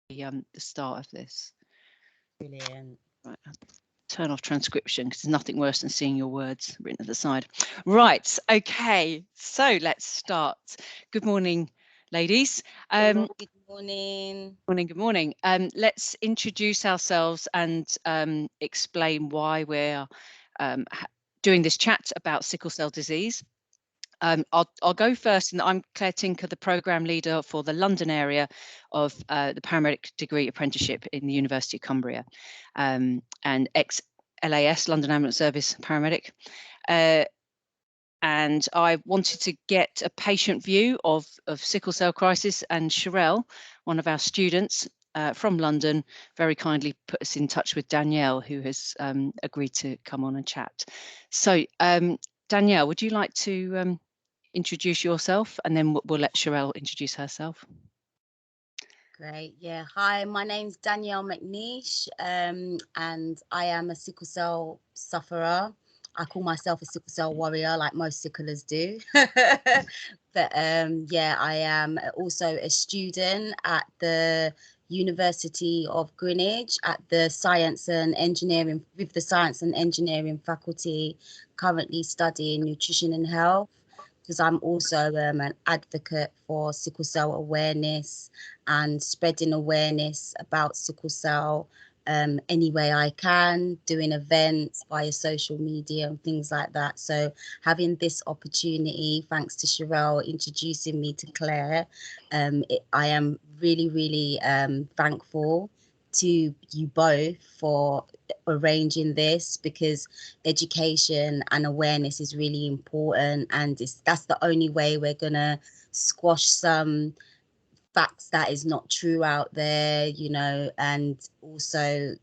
the start of this. Brilliant. Right, I'll turn off transcription because there's nothing worse than seeing your words written at the side. Right, okay, so let's start. Good morning, ladies. Good morning. Good morning. Let's introduce ourselves and explain why we're doing this chat about sickle cell disease. I'll go first, and I'm Claire Tinker, the programme leader for the London area of the Paramedic Degree Apprenticeship in the University of Cumbria, and ex-LAS, London Ambulance Service Paramedic. And I wanted to get a patient view of sickle cell crisis, and Shurelle, one of our students from London, very kindly put us in touch with Danielle, who has agreed to come on and chat. So Danielle, would you like to introduce yourself, and then we'll let Shurelle introduce herself. Great. Yeah. Hi, my name's Danielle McNeish, and I am a sickle cell sufferer. I call myself a sickle cell warrior, like most sicklers do. But yeah, I am also a student at the University of Greenwich at the Science and Engineering, with the Science and Engineering faculty, currently studying nutrition and health, because I'm also an advocate for sickle cell awareness and spreading awareness about sickle cell any way I can, doing events via social media and things like that. So having this opportunity, thanks to Shurelle introducing me to Claire, I am really, really thankful to you both for arranging this, because education and awareness is really important, and that's the only way we're gonna squash some facts that is not true out there, you know, and also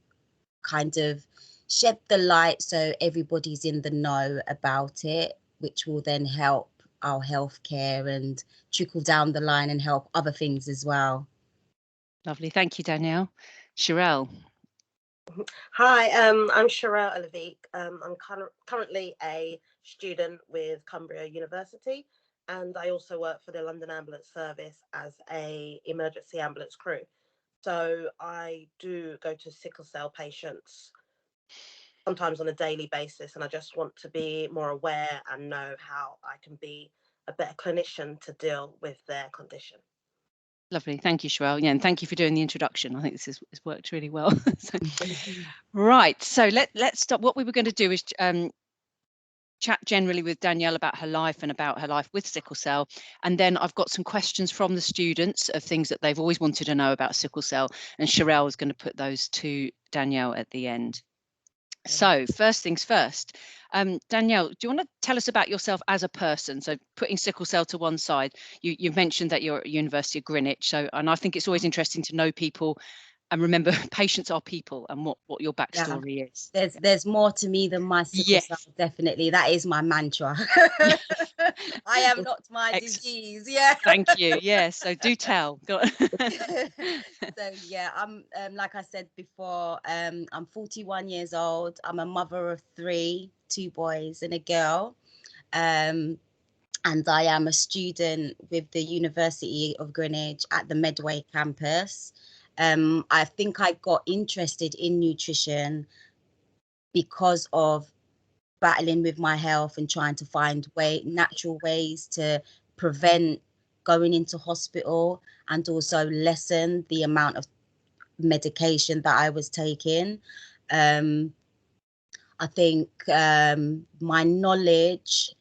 kind of shed the light so everybody's in the know about it, which will then help our healthcare and trickle down the line and help other things as well. Lovely, thank you, Danielle. Shurelle. Hi, I'm Shurelle Elevique. I'm currently a student with Cumbria University, and I also work for the London Ambulance Service as a emergency ambulance crew. So I do go to sickle cell patients sometimes on a daily basis, and I just want to be more aware and know how I can be a better clinician to deal with their condition. Lovely, thank you, Shurelle. Yeah, and thank you for doing the introduction. I think this has worked really well. Right, so let's start. What we were going to do is chat generally with Danielle about her life and about her life with sickle cell, and then I've got some questions from the students of things that they've always wanted to know about sickle cell, and Shurelle is going to put those to Danielle at the end. So first things first, Danielle, do you want to tell us about yourself as a person? So putting sickle cell to one side, you've mentioned that you're at University of Greenwich. So, and I think it's always interesting to know people, and remember, patients are people, and what your backstory is. There's more to me than my sickle cell, definitely. That is my mantra. I am not my disease. Yeah. Thank you. Yeah. So do tell. So yeah, I'm like I said before, I'm 41 years old. I'm a mother of 3, 2 boys and a girl. And I am a student with the University of Greenwich at the Medway campus. I think I got interested in nutrition because of battling with my health and trying to find natural ways to prevent going into hospital and also lessen the amount of medication that I was taking. I think my knowledge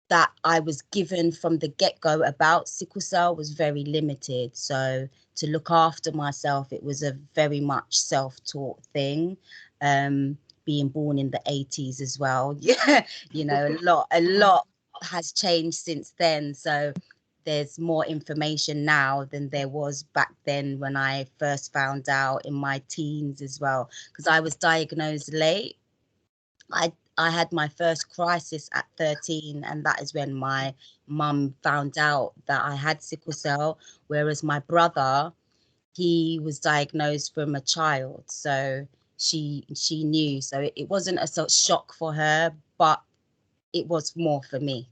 that I was given from the get-go about sickle cell was very limited. So to look after myself, it was a very much self-taught thing. Being born in the 80s as well. Yeah, you know, a lot has changed since then. So there's more information now than there was back then when I first found out in my teens as well, because I was diagnosed late. I had my first crisis at 13, and that is when my mum found out that I had sickle cell, whereas my brother, he was diagnosed from a child, so she knew. So it wasn't a sort of shock for her, but it was more for me.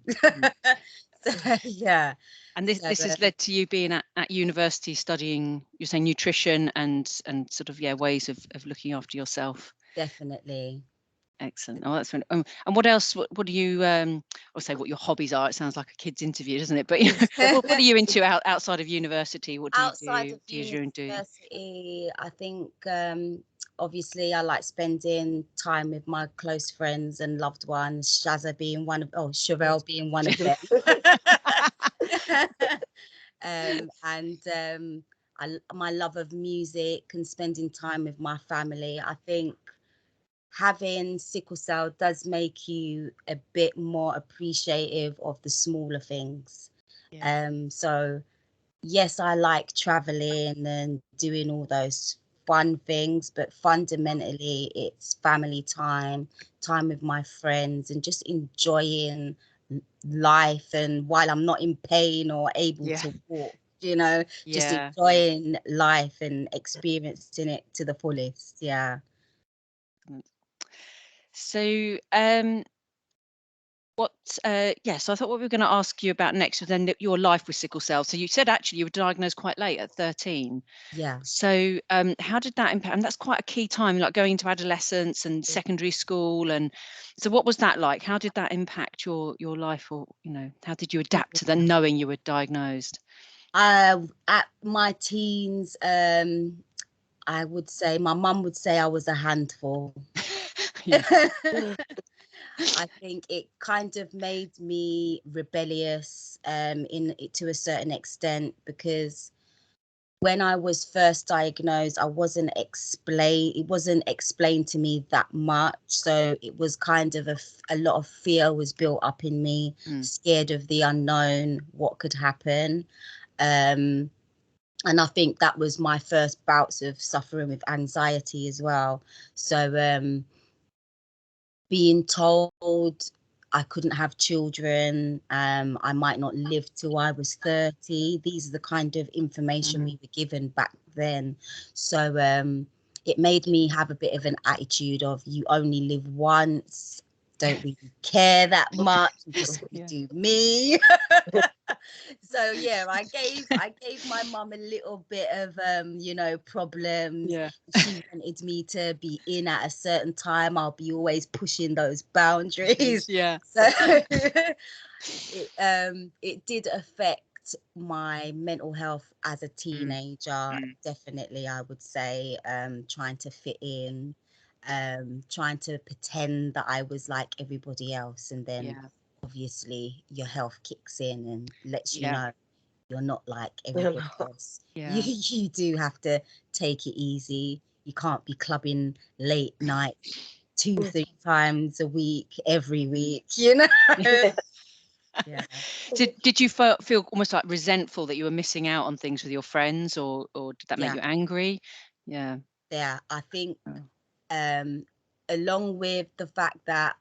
Yeah. And this So, this has led to you being at university studying, you're saying, nutrition and sort of ways of looking after yourself. definitely. Excellent. Oh, that's and what else? What do you? I'll say what your hobbies are. It sounds like a kid's interview, doesn't it? But what are you into outside of university? What do you Outside do? of Do you do? university, I think obviously I like spending time with my close friends and loved ones. Shazza being one of, Shurelle being one of them. My love of music and spending time with my family. I think having sickle cell does make you a bit more appreciative of the smaller things. Yeah. So yes, I like traveling and doing all those fun things, but fundamentally it's family time, time with my friends, and just enjoying life. And while I'm not in pain or able to walk, just enjoying life and experiencing it to the fullest. Yeah. So so I thought what we were going to ask you about next was then your life with sickle cell. So you said actually you were diagnosed quite late at 13. Yeah. So how did that impact? And that's quite a key time, like going into adolescence and secondary school. And so what was that like? How did that impact your life, or how did you adapt to that knowing you were diagnosed? At my teens, I would say my mum would say I was a handful. I think it kind of made me rebellious to a certain extent, because when I was first diagnosed, it wasn't explained to me that much. So it was kind of a lot of fear was built up in me, scared of the unknown, what could happen. And I think that was my first bouts of suffering with anxiety as well. So being told I couldn't have children, I might not live till I was 30. These are the kind of information we were given back then. So it made me have a bit of an attitude of, you only live once, don't really care that much, just do me. So yeah, I gave my mum a little bit of problems. Yeah. She wanted me to be in at a certain time. I'll be always pushing those boundaries. Yeah. So it did affect my mental health as a teenager. Definitely, I would say, trying to fit in, trying to pretend that I was like everybody else, and then obviously your health kicks in and lets you know you're not like everybody else. You do have to take it easy. You can't be clubbing late night 2-3 times a week every week, Yeah. Did you feel almost like resentful that you were missing out on things with your friends, or did that make you angry? Yeah. I think along with the fact that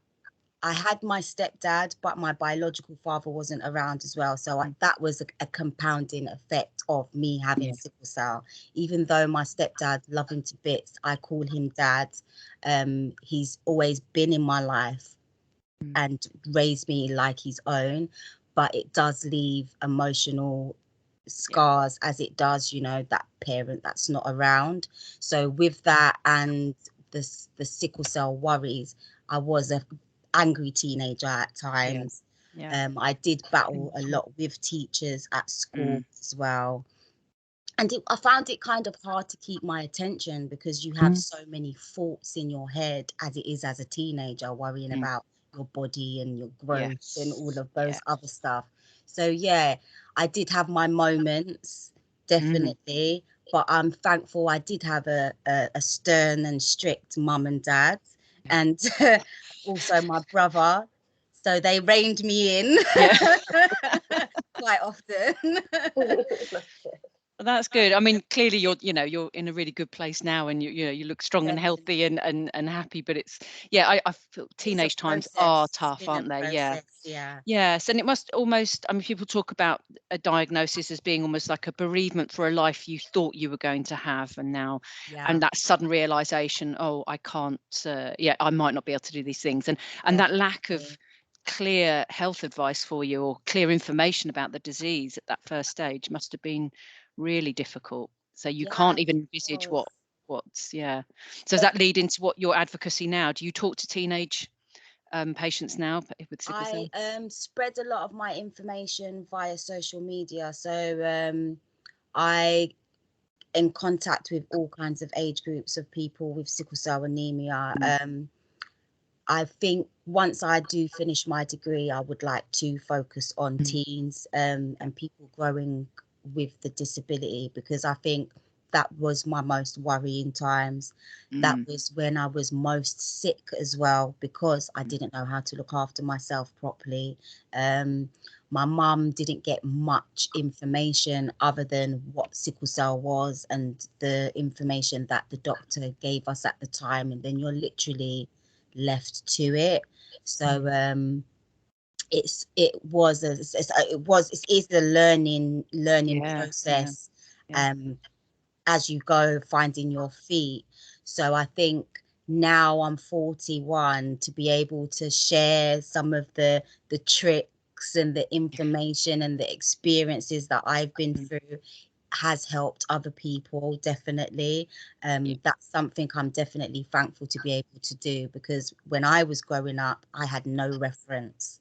I had my stepdad, but my biological father wasn't around as well. So that was a compounding effect of me having sickle cell. Even though my stepdad, love him to bits, I call him dad. He's always been in my life and raised me like his own, but it does leave emotional scars, as it does, that parent that's not around. So with that and the sickle cell worries, I was a angry teenager at times. I did battle a lot with teachers at school as well. And I found it kind of hard to keep my attention, because you have so many thoughts in your head as it is as a teenager, worrying about your body and your growth and all of those other stuff. So yeah, I did have my moments, definitely, but I'm thankful I did have a stern and strict mum and dad, and also my brother. So they reined me in quite often. Well, that's good. I mean, clearly you're in a really good place now, and you look strong and healthy and happy. But it's I feel teenage times are tough, aren't they? Yes, and it must almost. I mean, people talk about a diagnosis as being almost like a bereavement for a life you thought you were going to have, and now, and that sudden realization, oh, I can't. I might not be able to do these things, and that lack of clear health advice for you or clear information about the disease at that first stage must have been really difficult. So you Yeah, can't even it envisage was. what's yeah. So does that lead into what your advocacy now? Do you talk to teenage patients now with sickle cell? I spread a lot of my information via social media. So I in contact with all kinds of age groups of people with sickle cell anemia. I think once I do finish my degree, I would like to focus on teens and people growing with the disability, because I think that was my most worrying times. That was when I was most sick as well, because I didn't know how to look after myself properly. My mum didn't get much information other than what sickle cell was and the information that the doctor gave us at the time, and then you're literally left to it. So it is a learning process. As you go finding your feet. So I think now I'm 41, to be able to share some of the tricks and the information and the experiences that I've been through has helped other people, definitely. That's something I'm definitely thankful to be able to do, because when I was growing up, I had no reference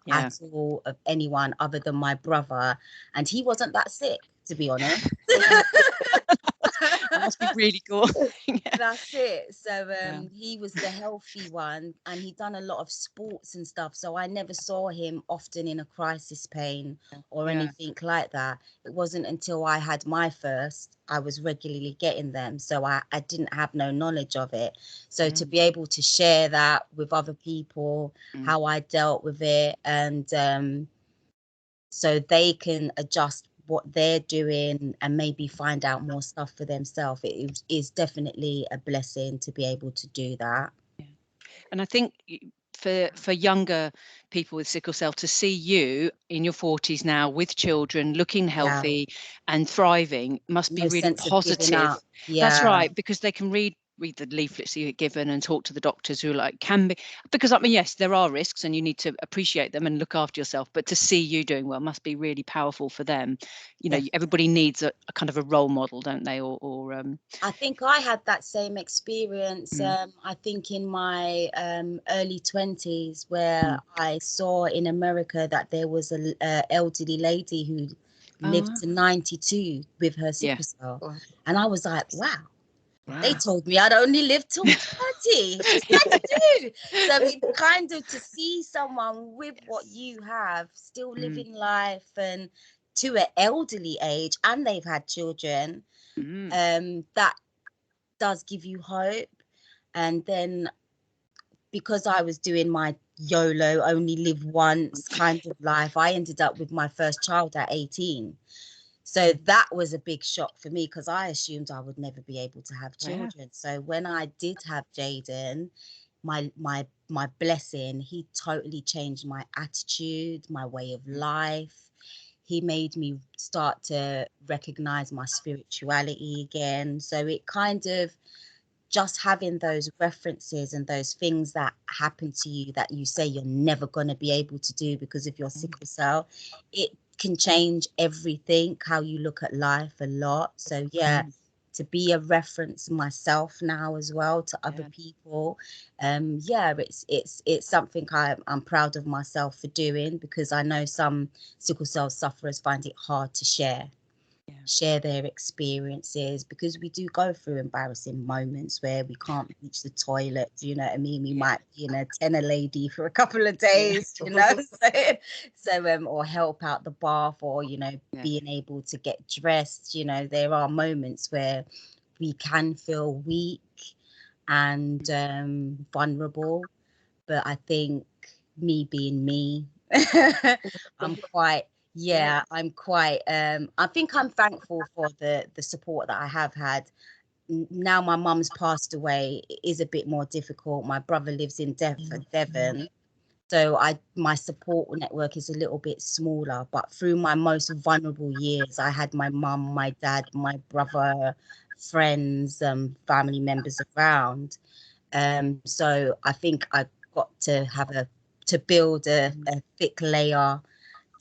at all of anyone other than my brother, and he wasn't that sick, to be honest. That must be really cool. That's it. So he was the healthy one, and he'd done a lot of sports and stuff, so I never saw him often in a crisis pain or anything like that. It wasn't until I had my first, I was regularly getting them, so I didn't have no knowledge of it. So to be able to share that with other people, how I dealt with it, and so they can adjust what they're doing and maybe find out more stuff for themselves. It is definitely a blessing to be able to do that. And I think for younger people with sickle cell to see you in your 40s now with children looking healthy and thriving must be No really sense of giving positive. up. That's Yeah. right, because they can read the leaflets you're given and talk to the doctors who can be, because I mean, yes, there are risks and you need to appreciate them and look after yourself, but to see you doing well must be really powerful for them. You know, everybody needs a kind of a role model, don't they? Or I think I had that same experience. I think in my early 20s, where I saw in America that there was a elderly lady who lived to 92 with her sickle cell, and I was like, wow. They told me I'd only live till 30. She's 92. So it kind of, to see someone with what you have still living life and to an elderly age, and they've had children, that does give you hope. And then because I was doing my YOLO, only live once kind of life, I ended up with my first child at 18. So that was a big shock for me, because I assumed I would never be able to have children. So when I did have Jaden, my blessing, he totally changed my attitude, my way of life. He made me start to recognize my spirituality again. So it kind of, just having those references and those things that happen to you that you say you're never going to be able to do because of your sickle cell, it can change everything, how you look at life a lot. So to be a reference myself now as well to other people, it's something I'm proud of myself for doing, because I know some sickle cell sufferers find it hard to share their experiences, because we do go through embarrassing moments where we can't reach the toilet, you know what I mean? We might be in a tenor lady for a couple of days, you know, or help out the bath, or, you know, being able to get dressed. You know, there are moments where we can feel weak and vulnerable, but I think me being me, I'm quite I think I'm thankful for the support that I have had. Now my mum's passed away, it is a bit more difficult. My brother lives in Devon, so my support network is a little bit smaller, but through my most vulnerable years, I had my mum, my dad, my brother, friends, family members around. So I think I got to have a to build a thick layer,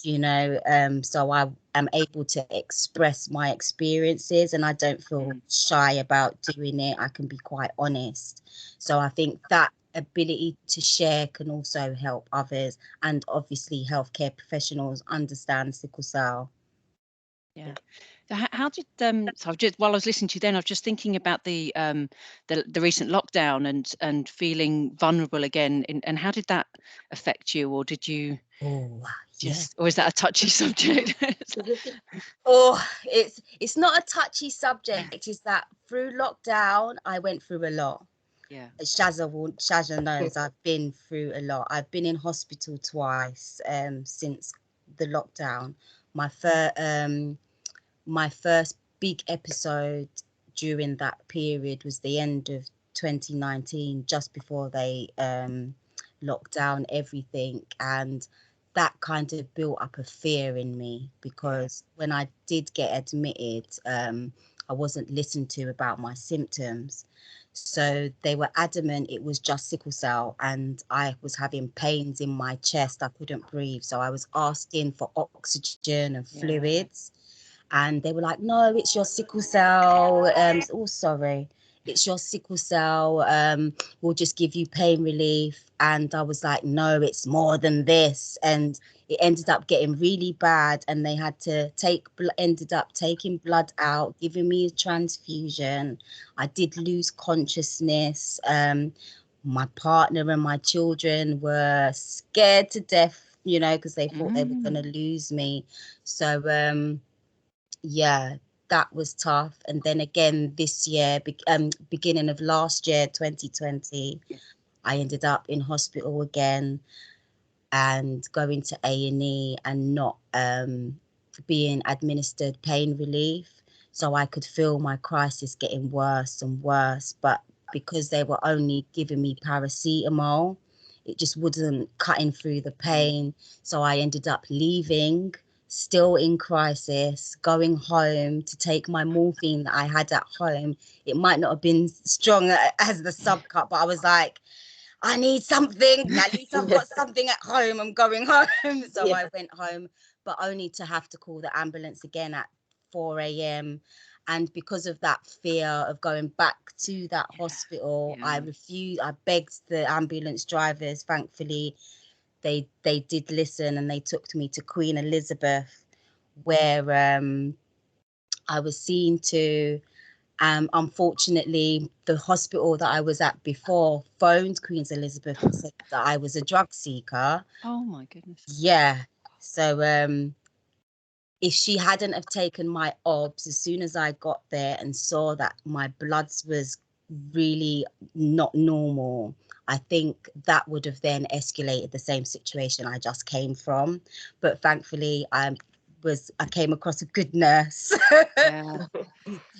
you know, so I am able to express my experiences, and I don't feel shy about doing it. I can be quite honest. So I think that ability to share can also help others, and obviously healthcare professionals understand sickle cell. Yeah. So how did so I've just, while I was listening to you then, I was just thinking about the recent lockdown and feeling vulnerable again, and how did that affect you, or did you just, or is that a touchy subject? Oh, it's not a touchy subject. It's that through lockdown I went through a lot. Yeah. Shazza knows I've been through a lot. I've been in hospital twice since the lockdown. My first big episode during that period was the end of 2019, just before they locked down everything, and that kind of built up a fear in me, because when I did get admitted, I wasn't listened to about my symptoms. So they were adamant it was just sickle cell, and I was having pains in my chest. I couldn't breathe. So I was asking for oxygen and fluids, and they were like, no, it's your sickle cell. Sorry, it's your sickle cell. We'll just give you pain relief. And I was like, no, it's more than this. And it ended up getting really bad, and they had to ended up taking blood out, giving me a transfusion. I did lose consciousness. My partner and my children were scared to death, you know, because they thought they were going to lose me. So yeah, that was tough. And then again this year, beginning of last year, 2020, I ended up in hospital again, and going to A&E and not being administered pain relief. So I could feel my crisis getting worse and worse. But because they were only giving me paracetamol, it just wasn't cutting through the pain. So I ended up leaving, still in crisis, going home to take my morphine that I had at home. It might not have been strong as the subcut, but I was like, I need something. At least I've got something at home. I'm going home. So I went home, but only to have to call the ambulance again at 4 a.m. And because of that fear of going back to that hospital, I refused. I begged the ambulance drivers. Thankfully, they did listen, and they took me to Queen Elizabeth, where I was seen to. Unfortunately, the hospital that I was at before phoned Queen Elizabeth and said that I was a drug seeker. Oh my goodness. Yeah. So if she hadn't have taken my obs, as soon as I got there and saw that my bloods was really not normal, I think that would have then escalated the same situation I just came from. But thankfully, I came across a good nurse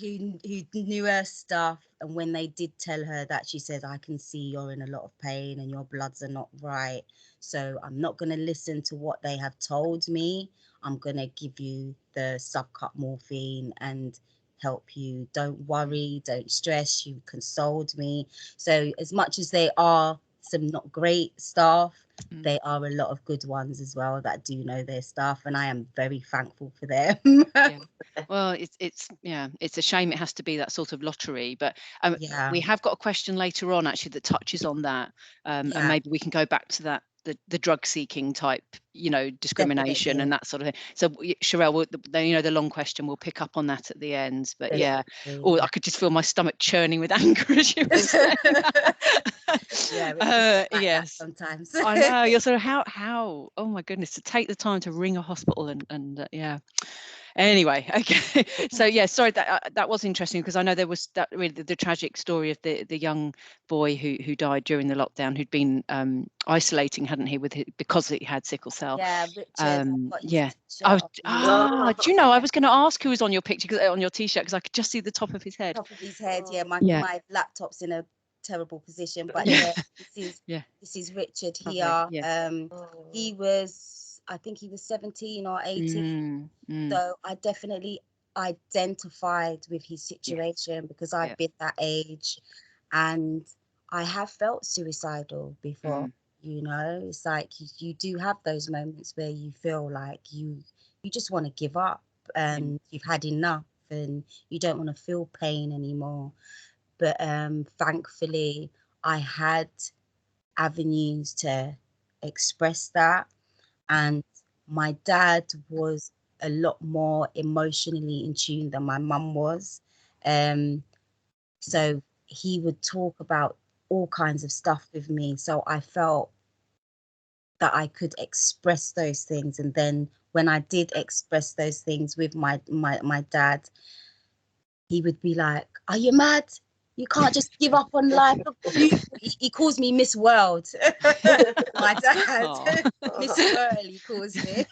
who knew her stuff. And when they did tell her that, she said, I can see you're in a lot of pain and your bloods are not right. So I'm not going to listen to what they have told me. I'm going to give you the subcut morphine and help you. Don't worry, don't stress. She consoled me. So as much as they are some not great staff, they are a lot of good ones as well that do know their stuff, and I am very thankful for them. Well, it's a shame it has to be that sort of lottery, but we have got a question later on actually that touches on that, and maybe we can go back to that, the drug seeking type, you know, discrimination and that sort of thing. So Shurelle, the long question, we'll pick up on that at the end. But I could just feel my stomach churning with anger as you were saying that. Yes, sometimes. I know, you're sort of how oh my goodness, to take the time to ring a hospital and anyway, okay. So sorry, that was interesting, because I know there was that really the tragic story of the young boy who died during the lockdown, who'd been isolating, hadn't he, because he had sickle cell. Richard. Do you know, I was going to ask who was on your picture, on your t-shirt, because I could just see the top of his head. My laptop's in a terrible position, but this is Richard here. He was, I think he was 17 or 18. So I definitely identified with his situation, because I've been that age, and I have felt suicidal before. you know. It's like you do have those moments where you feel like you just want to give up and you've had enough and you don't want to feel pain anymore. But thankfully I had avenues to express that, and my dad was a lot more emotionally in tune than my mum was. So he would talk about all kinds of stuff with me, so I felt that I could express those things. And then when I did express those things with my dad, he would be like, "Are you mad? You can't just give up on life." Look, he calls me Miss World. My dad, Miss World, he calls me.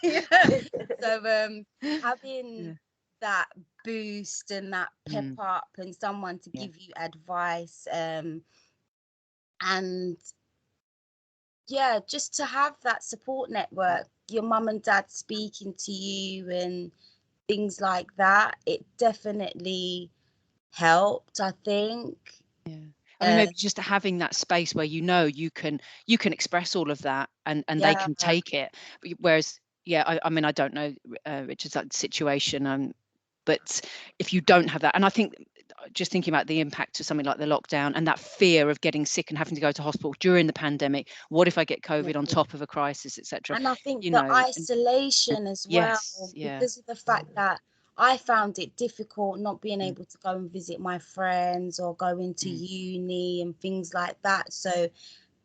So having that boost and that pep up and someone to give you advice, and yeah, just to have that support network, your mum and dad speaking to you and things like that, it definitely helped, I think. Yeah. I mean, maybe just having that space where you can express all of that and they can take it. Whereas, I mean, I don't know Richard's situation, but if you don't have that, and I think just thinking about the impact of something like the lockdown and that fear of getting sick and having to go to hospital during the pandemic, what if I get COVID on top of a crisis, etc. And I think the isolation as well, because of the fact that I found it difficult not being able to go and visit my friends or go into uni and things like that. So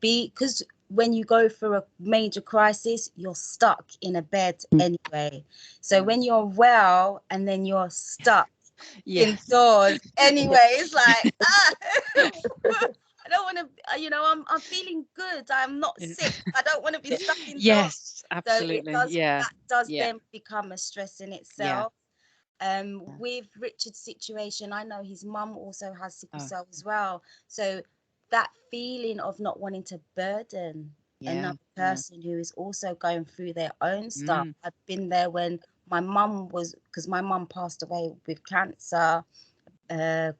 because when you go through a major crisis, you're stuck in a bed anyway. So when you're well and then you're stuck indoors anyway, it's like, I don't want to, I'm feeling good. I'm not sick. I don't want to be stuck indoors. Yes, absolutely. So that does then become a stress in itself. With Richard's situation, I know his mum also has sickle cell as well. So that feeling of not wanting to burden another person who is also going through their own stuff. I've been there when my mum because my mum passed away with cancer. I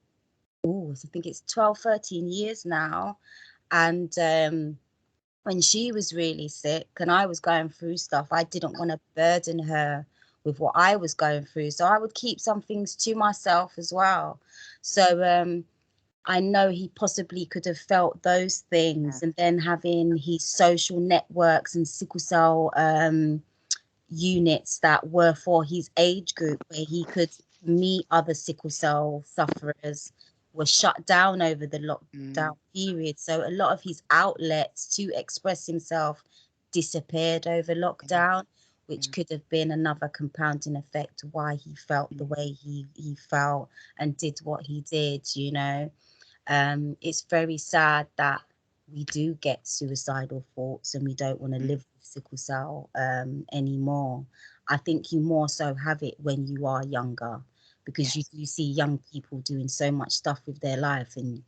think it's 12, 13 years now. And when she was really sick and I was going through stuff, I didn't want to burden her with what I was going through. So I would keep some things to myself as well. So I know he possibly could have felt those things. And then having his social networks and sickle cell units that were for his age group, where he could meet other sickle cell sufferers, were shut down over the lockdown period. So a lot of his outlets to express himself disappeared over lockdown, which could have been another compounding effect why he felt the way he felt and did what he did. It's very sad that we do get suicidal thoughts and we don't want to live with sickle cell anymore. I think you more so have it when you are younger, because you see young people doing so much stuff with their life and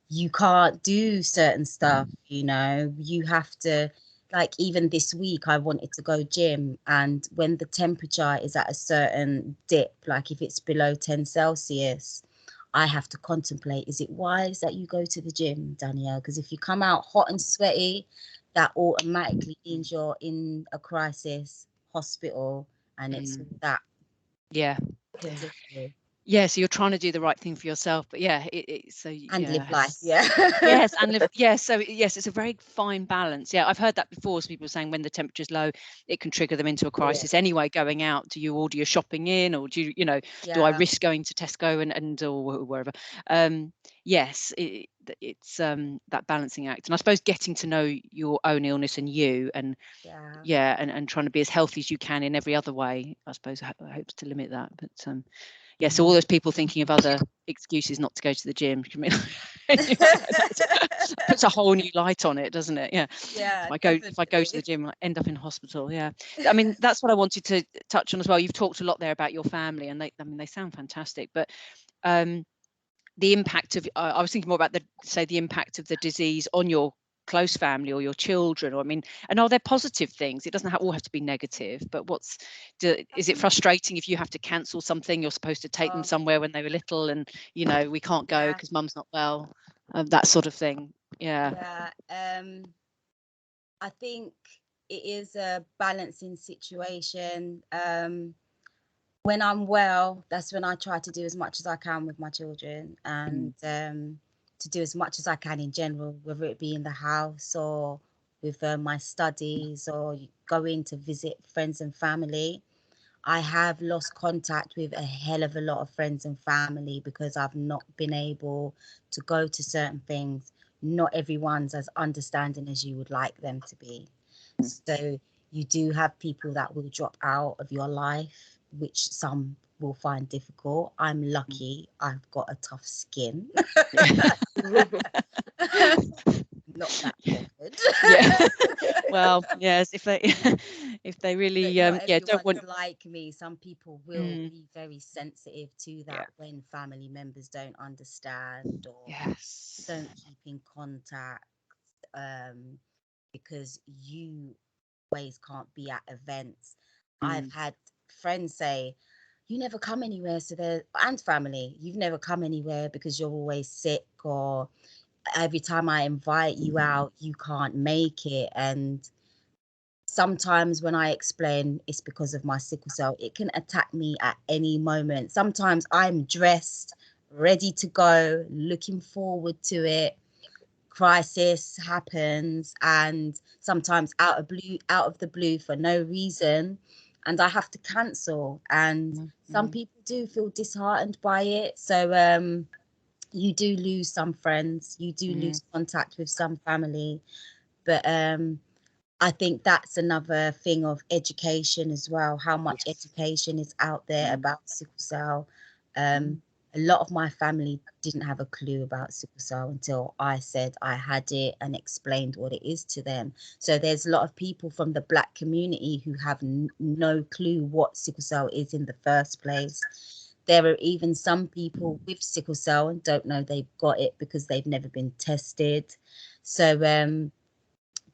you can't do certain stuff. You have to, like, even this week I wanted to go gym, and when the temperature is at a certain dip, like if it's below 10 Celsius, I have to contemplate, is it wise that you go to the gym, Danielle? Because if you come out hot and sweaty, that automatically means you're in a crisis hospital, and it's that. So you're trying to do the right thing for yourself, but live life. Yes, and live. Yes, so yes, it's a very fine balance. I've heard that before. So people saying when the temperature's low, it can trigger them into a crisis anyway. Going out, do you order your shopping in, or do you, do I risk going to Tesco and or wherever? Yes, it's that balancing act, and I suppose getting to know your own illness and you, and and trying to be as healthy as you can in every other way. I suppose hopes to limit that, but so all those people thinking of other excuses not to go to the gym, puts a whole new light on it, doesn't it? If I go to the gym, I end up in hospital. I mean, that's what I wanted to touch on as well. You've talked a lot there about your family, and they sound fantastic, but the impact of I was thinking more about the impact of the disease on your close family or your children, or and are there positive things? It doesn't all have to be negative, but is it frustrating if you have to cancel something? You're supposed to take them somewhere when they were little, and we can't go because mum's not well, that sort of thing. I think it is a balancing situation. When I'm well, that's when I try to do as much as I can with my children, and to do as much as I can in general, whether it be in the house or with my studies or going to visit friends and family. I have lost contact with a hell of a lot of friends and family because I've not been able to go to certain things. Not everyone's as understanding as you would like them to be. So you do have people that will drop out of your life, which some will find difficult. I'm lucky I've got a tough skin. Not that bothered. Yeah. Well, yes, if they if they really But not don't want. everyone's like me. Some people will be very sensitive to Yeah. that when family members don't understand or Yes. don't keep in contact, because you always can't be at events. I've had friends say, "You never come anywhere," so they're and family, "You've never come anywhere because you're always sick," or every time I invite you out, you can't make it. And sometimes when I explain it's because of my sickle cell, it can attack me at any moment. Sometimes I'm dressed, ready to go, looking forward to it. Crisis happens, and sometimes out of the blue for no reason, and I have to cancel. And some people do feel disheartened by it. So you do lose some friends, you do lose contact with some family, but I think that's another thing of education as well, how much education is out there about sickle cell. A lot of my family didn't have a clue about sickle cell until I said I had it and explained what it is to them. So there's a lot of people from the Black community who have no clue what sickle cell is in the first place. There are even some people with sickle cell and don't know they've got it because they've never been tested. So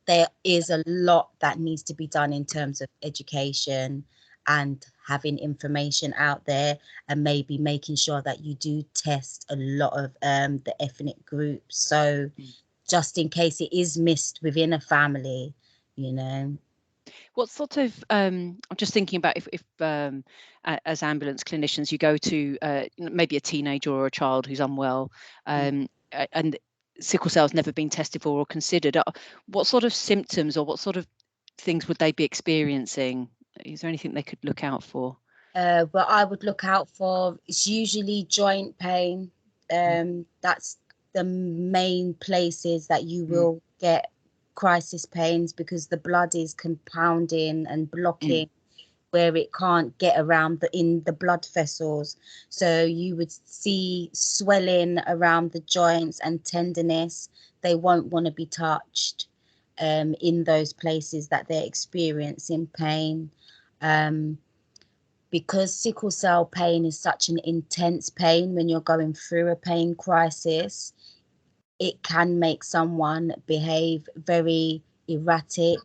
there is a lot that needs to be done in terms of education and having information out there, and maybe making sure that you do test a lot of the ethnic groups. So just in case it is missed within a family, you know. What sort of I'm just thinking about if as ambulance clinicians you go to maybe a teenager or a child who's unwell, and sickle cell's never been tested for or considered. What sort of symptoms or what sort of things would they be experiencing? Is there anything they could look out for? What I would look out for is usually joint pain. That's the main places that you will get crisis pains, because the blood is compounding and blocking where it can't get around in the blood vessels. So you would see swelling around the joints and tenderness. They won't want to be touched in those places that they're experiencing pain. Because sickle cell pain is such an intense pain when you're going through a pain crisis, it can make someone behave very erratic,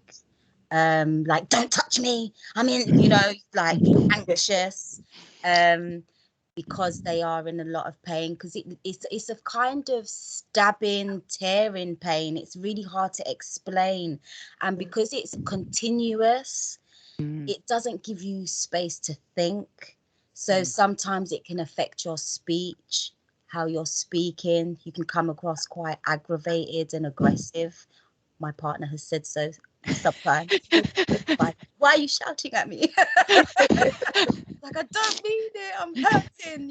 like, "Don't touch me, I'm in," like anxious, because they are in a lot of pain, because it's a kind of stabbing, tearing pain. It's really hard to explain, and because it's continuous, it doesn't give you space to think. So sometimes it can affect your speech, how you're speaking. You can come across quite aggravated and aggressive. My partner has said so sometimes. Like, "Why are you shouting at me?" Like, "I don't mean it, I'm hurting,"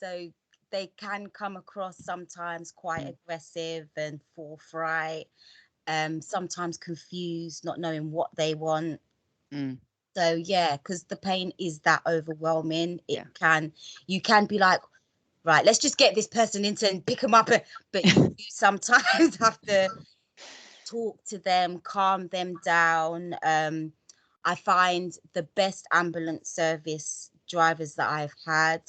So they can come across sometimes quite aggressive and forthright, sometimes confused, not knowing what they want. So because the pain is that overwhelming, you can be like, "Right, let's just get this person into and pick them up," but you sometimes have to talk to them, calm them down. I find the best ambulance service drivers that I've had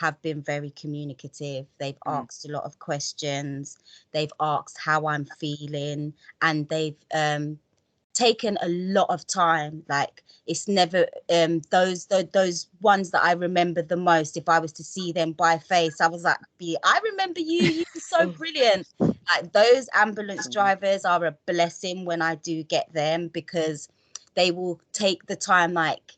have been very communicative. They've asked a lot of questions. They've asked how I'm feeling, and they've taken a lot of time. Like, it's never those ones that I remember the most. If I was to see them by face, I was like, I remember you were so brilliant. Like, those ambulance drivers are a blessing when I do get them, because they will take the time. Like,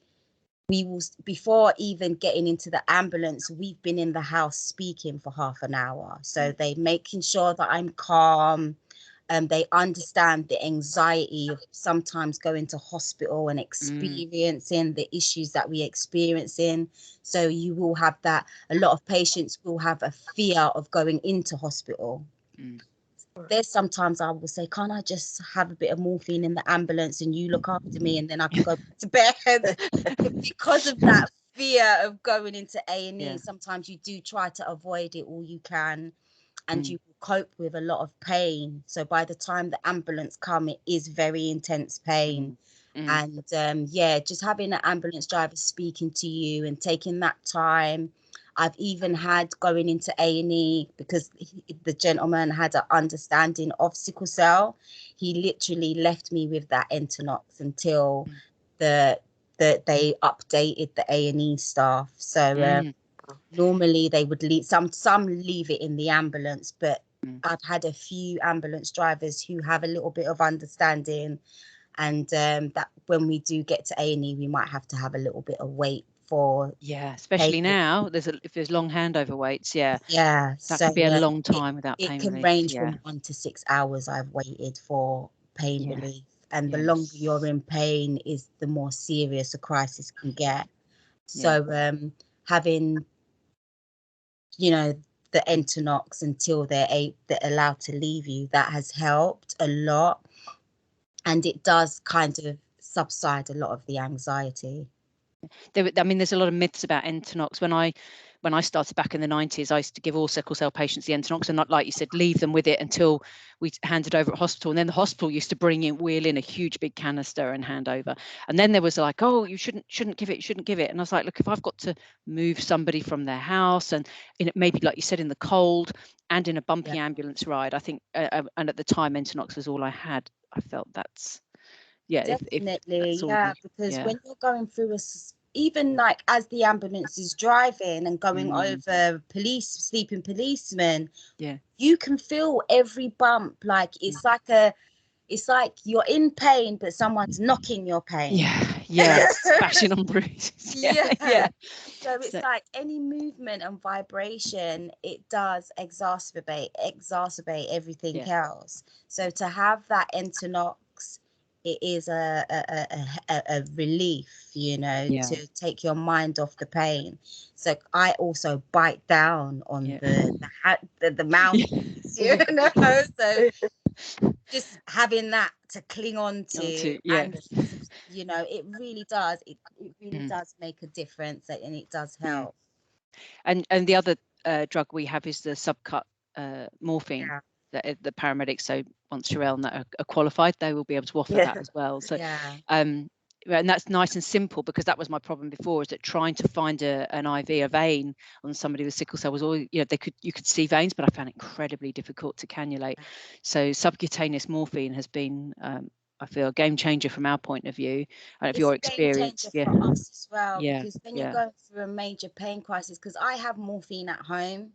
we will, before even getting into the ambulance, we've been in the house speaking for half an hour. So they making sure that I'm calm. They understand the anxiety of sometimes going to hospital and experiencing the issues that we experiencing. So you will have that. A lot of patients will have a fear of going into hospital. There's sometimes I will say, can't I just have a bit of morphine in the ambulance and you look after me, and then I can go back to bed? Because of that fear of going into A&E, sometimes you do try to avoid it all you can, and you cope with a lot of pain. So by the time the ambulance come, it is very intense pain. And just having an ambulance driver speaking to you and taking that time. I've even had going into A&E, because the gentleman had an understanding of sickle cell. He literally left me with that Entonox until they updated the A&E staff. So normally they would leave, some leave it in the ambulance, but I've had a few ambulance drivers who have a little bit of understanding, and that when we do get to A&E, we might have to have a little bit of wait for. Especially now if there's long handover waits. That could be a long time without pain relief. It can range from 1 to 6 hours I've waited for pain relief, and the longer you're in pain is the more serious a crisis can get. So having, you know, the Entonox until they're allowed to leave you, that has helped a lot, and it does kind of subside a lot of the anxiety. There's a lot of myths about Entonox. When I started back in the 90s, I used to give all sickle cell patients the Entonox, and not, like you said, leave them with it until we handed over at hospital. And then the hospital used to wheel in a huge big canister and hand over. And then there was like, oh, you shouldn't give it. And I was like, look, if I've got to move somebody from their house, and maybe, like you said, in the cold and in a bumpy ambulance ride, I think, and at the time Entonox was all I had. I felt that's definitely, because when you're going through even like as the ambulance is driving and going over sleeping policemen, you can feel every bump. Like it's like you're in pain, but someone's knocking your pain. Smashing on bruises. So it's like any movement and vibration, it does exacerbate everything else. So to have that Entonox, it is a relief, to take your mind off the pain. So I also bite down on the mountains, so just having that to cling on to, and it really does. It really does make a difference, and it does help. And the other drug we have is the subcut morphine. The paramedics, so once Shurelle and that are qualified, they will be able to offer that as well. So and that's nice and simple, because that was my problem before, is that trying to find an IV, a vein on somebody with sickle cell was always, you could see veins, but I found it incredibly difficult to cannulate. So subcutaneous morphine has been I feel a game changer from our point of view, and of your experience. For us as well, because when you're going through a major pain crisis, because I have morphine at home,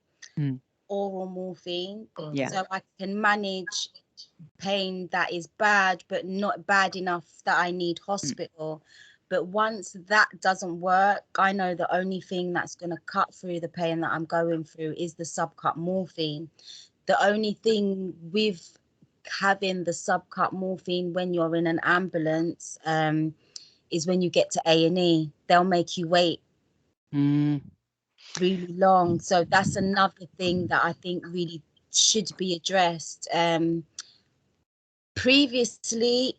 oral morphine, so I can manage pain that is bad, but not bad enough that I need hospital. But once that doesn't work, I know the only thing that's going to cut through the pain that I'm going through is the subcut morphine. The only thing with having the subcut morphine when you're in an ambulance is when you get to A&E, they'll make you wait really long. So that's another thing that I think really should be addressed. Previously,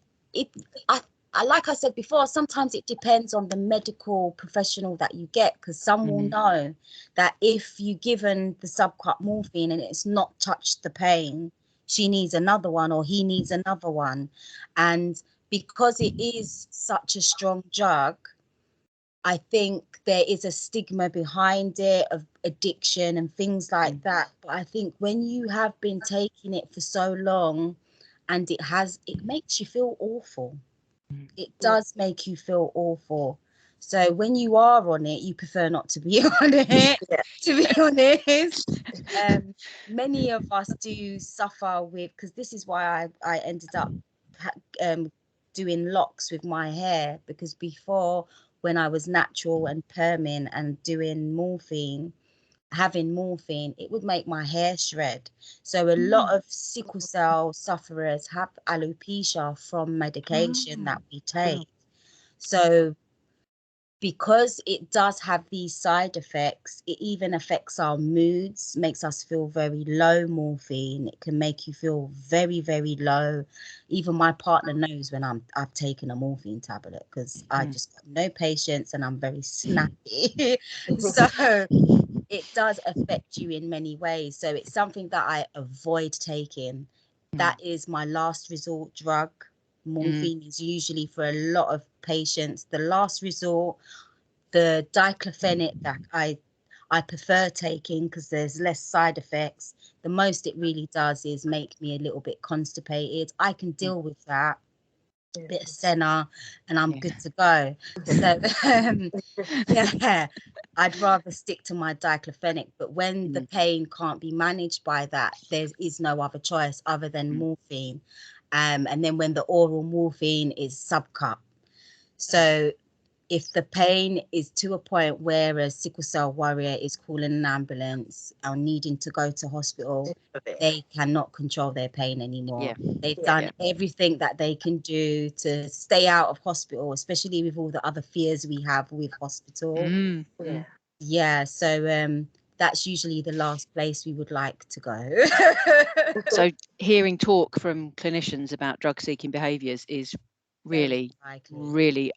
like I said before, sometimes it depends on the medical professional that you get, because some will know that if you're given the subcut morphine and it's not touched the pain, she needs another one or he needs another one. And because it is such a strong drug, I think there is a stigma behind it of addiction and things like that. But I think when you have been taking it for so long, and it makes you feel awful. it does make you feel awful. So when you are on it, you prefer not to be on it, to be honest. Many of us do suffer with, because this is why I ended up doing locks with my hair, because before, when I was natural and perming and doing having morphine, it would make my hair shred. So a lot of sickle cell sufferers have alopecia from medication that we take. So because it does have these side effects, it even affects our moods, makes us feel very low. Morphine, it can make you feel very, very low. Even my partner knows when I've taken a morphine tablet, because I just got no patience and I'm very snappy. So it does affect you in many ways. So it's something that I avoid taking. That is my last resort drug. Morphine is usually, for a lot of patients, the last resort. The diclofenac that I prefer taking, because there's less side effects. The most it really does is make me a little bit constipated. I can deal with that. A bit of senna and I'm good to go. So yeah, I'd rather stick to my diclofenac. But when the pain can't be managed by that, there is no other choice other than morphine. And then when the oral morphine is subcut. So if the pain is to a point where a sickle cell warrior is calling an ambulance or needing to go to hospital, they cannot control their pain anymore. They've done everything that they can do to stay out of hospital, especially with all the other fears we have with hospital. So that's usually the last place we would like to go. So hearing talk from clinicians about drug-seeking behaviours is really, really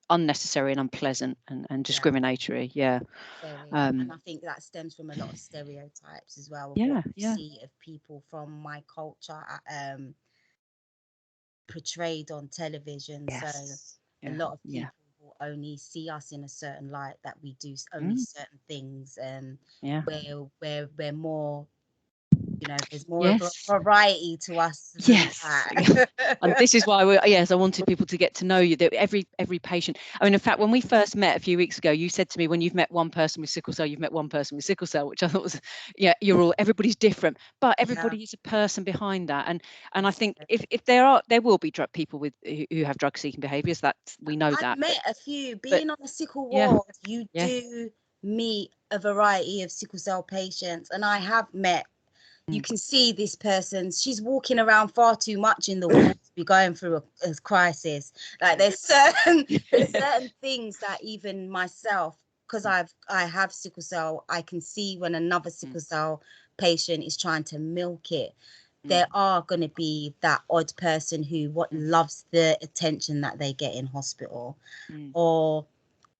unnecessary and unpleasant and discriminatory. And I think that stems from a lot of stereotypes as well, of what you see of people from my culture portrayed on television. So a lot of people will only see us in a certain light, that we do only certain things, where we're more, there's more of a variety to us than that. And this is why I wanted people to get to know you, that every patient, I mean, in fact, when we first met a few weeks ago, you said to me, when you've met one person with sickle cell, you've met one person with sickle cell, which I thought was, everybody's different, but everybody is a person behind that. And I think if there will be people who have drug seeking behaviors, that we know that. I've met a few. Being on a sickle ward, you do meet a variety of sickle cell patients, and I have met. You can see this person, she's walking around far too much in the ward to be going through a crisis. Like there's certain things that even myself, because I have sickle cell, I can see when another sickle cell patient is trying to milk it. There are going to be that odd person who loves the attention that they get in hospital, or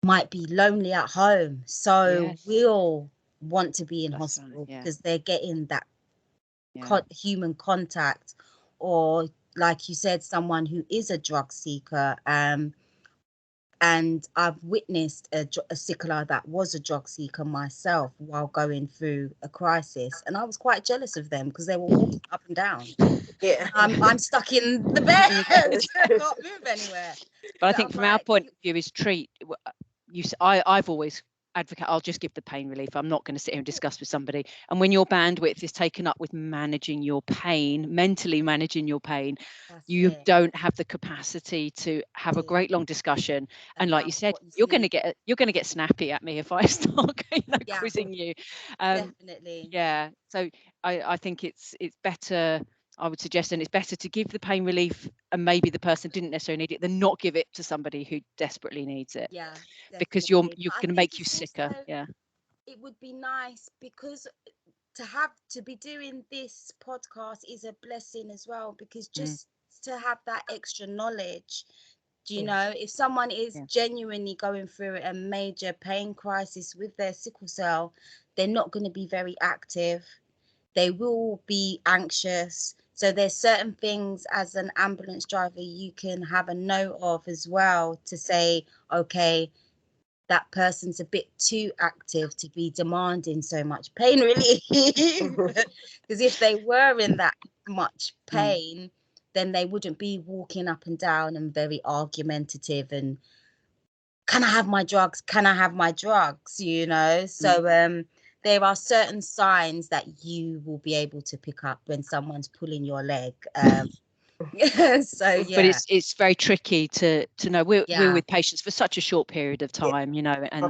might be lonely at home, so will want to be in hospital because they're getting that human contact, or like you said, someone who is a drug seeker. And I've witnessed a sickler that was a drug seeker myself while going through a crisis, and I was quite jealous of them because they were walking up and down. I'm stuck in the bed. I can't move anywhere. But I think from our point of view is I've always advocate, I'll just give the pain relief. I'm not going to sit here and discuss with somebody. And when your bandwidth is taken up with managing your pain, mentally managing your pain, you don't have the capacity to have a great long discussion. And like you said, you're going to get snappy at me if I start quizzing you. Definitely. So I think it's better. I would suggest, and it's better to give the pain relief, and maybe the person didn't necessarily need it, than not give it to somebody who desperately needs it. Because you're going to make you sicker. It would be nice, because to be doing this podcast is a blessing as well, because just to have that extra knowledge, if someone is genuinely going through a major pain crisis with their sickle cell, they're not going to be very active. They will be anxious. So there's certain things as an ambulance driver you can have a note of as well, to say, okay, that person's a bit too active to be demanding so much pain relief. Because if they were in that much pain, then they wouldn't be walking up and down and very argumentative and, can I have my drugs? Can I have my drugs? You know, so there are certain signs that you will be able to pick up when someone's pulling your leg. So But it's very tricky to know. We're with patients for such a short period of time, you know, and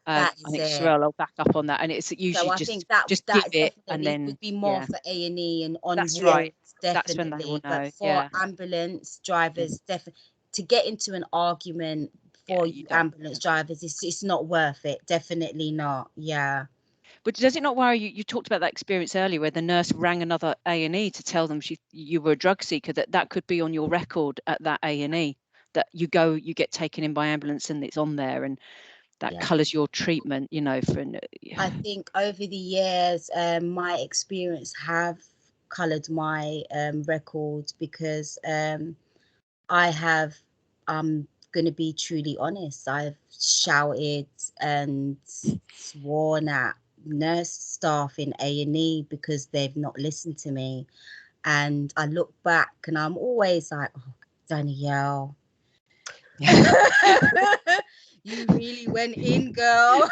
I think Shurelle will back up on that. And it's usually so I think that give it, and then would be more for A&E and on that's right. Definitely. That's when they will know. But for ambulance drivers, definitely to get into an argument for you ambulance drivers, it's not worth it. Definitely not. Yeah. But does it not worry you? You talked about that experience earlier where the nurse rang another A&E to tell them you were a drug seeker, that could be on your record at that A&E, that you get taken in by ambulance and it's on there, and that colours your treatment, you know. I think over the years, my experience have coloured my record, because I have, I'm going to be truly honest, I've shouted and sworn at nurse staff in A&E because they've not listened to me. And I look back and I'm always like, oh, Danielle, you really went in, girl.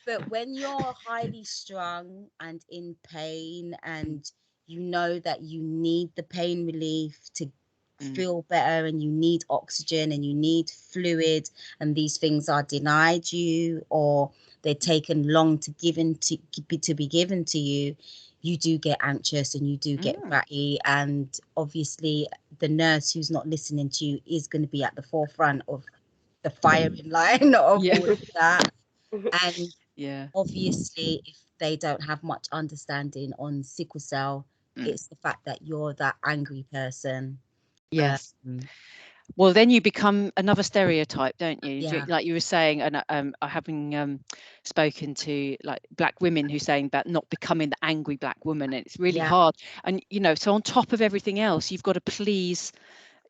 But when you're highly strung and in pain, and you know that you need the pain relief to feel better, and you need oxygen and you need fluid, and these things are denied you, or they're taken long to be given to you, you do get anxious and you do get batty. And obviously the nurse who's not listening to you is going to be at the forefront of the firing line of all of that. And obviously if they don't have much understanding on sickle cell, it's the fact that you're that angry person. Yes. Well, then you become another stereotype, don't you? Like you were saying, and having spoken to like Black women who saying about not becoming the angry Black woman, and it's really hard. And you know, so on top of everything else, you've got to please,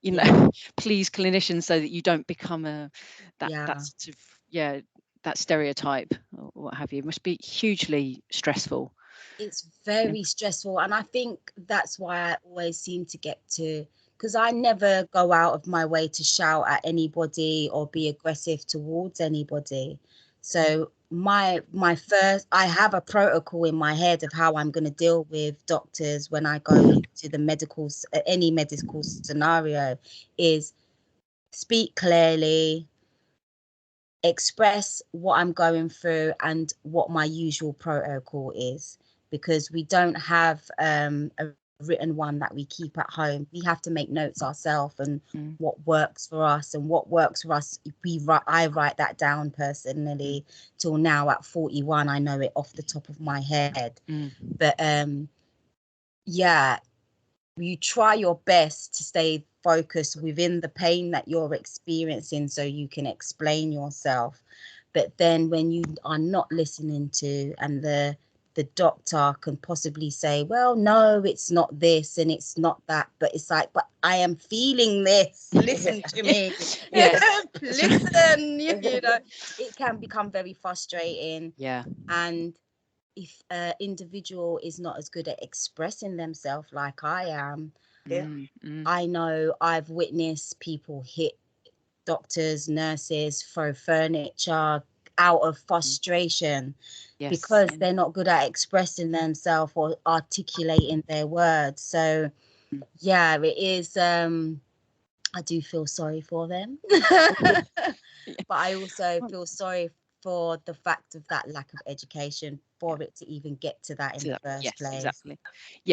you know, please clinicians so that you don't become that sort of that stereotype or what have you. It must be hugely stressful. It's very stressful, and I think that's why I always seem to get to, because I never go out of my way to shout at anybody or be aggressive towards anybody. So I have a protocol in my head of how I'm going to deal with doctors when I go into the any medical scenario, is speak clearly, express what I'm going through and what my usual protocol is, because we don't have a written one that we keep at home. We have to make notes ourselves, and what works for us and what works for us. I write that down personally. Till now at 41, I know it off the top of my head. But you try your best to stay focused within the pain that you're experiencing so you can explain yourself. But then when you are not listening to, and the doctor can possibly say, well, no, it's not this and it's not that, but it's like, but I am feeling this, listen to me. Listen, you know, it can become very frustrating. And if an individual is not as good at expressing themselves like I am, I know I've witnessed people hit doctors, nurses, throw furniture out of frustration because they're not good at expressing themselves or articulating their words. So it is, I do feel sorry for them. But I also feel sorry for the fact of that lack of education for it to even get to that in the first place. Exactly.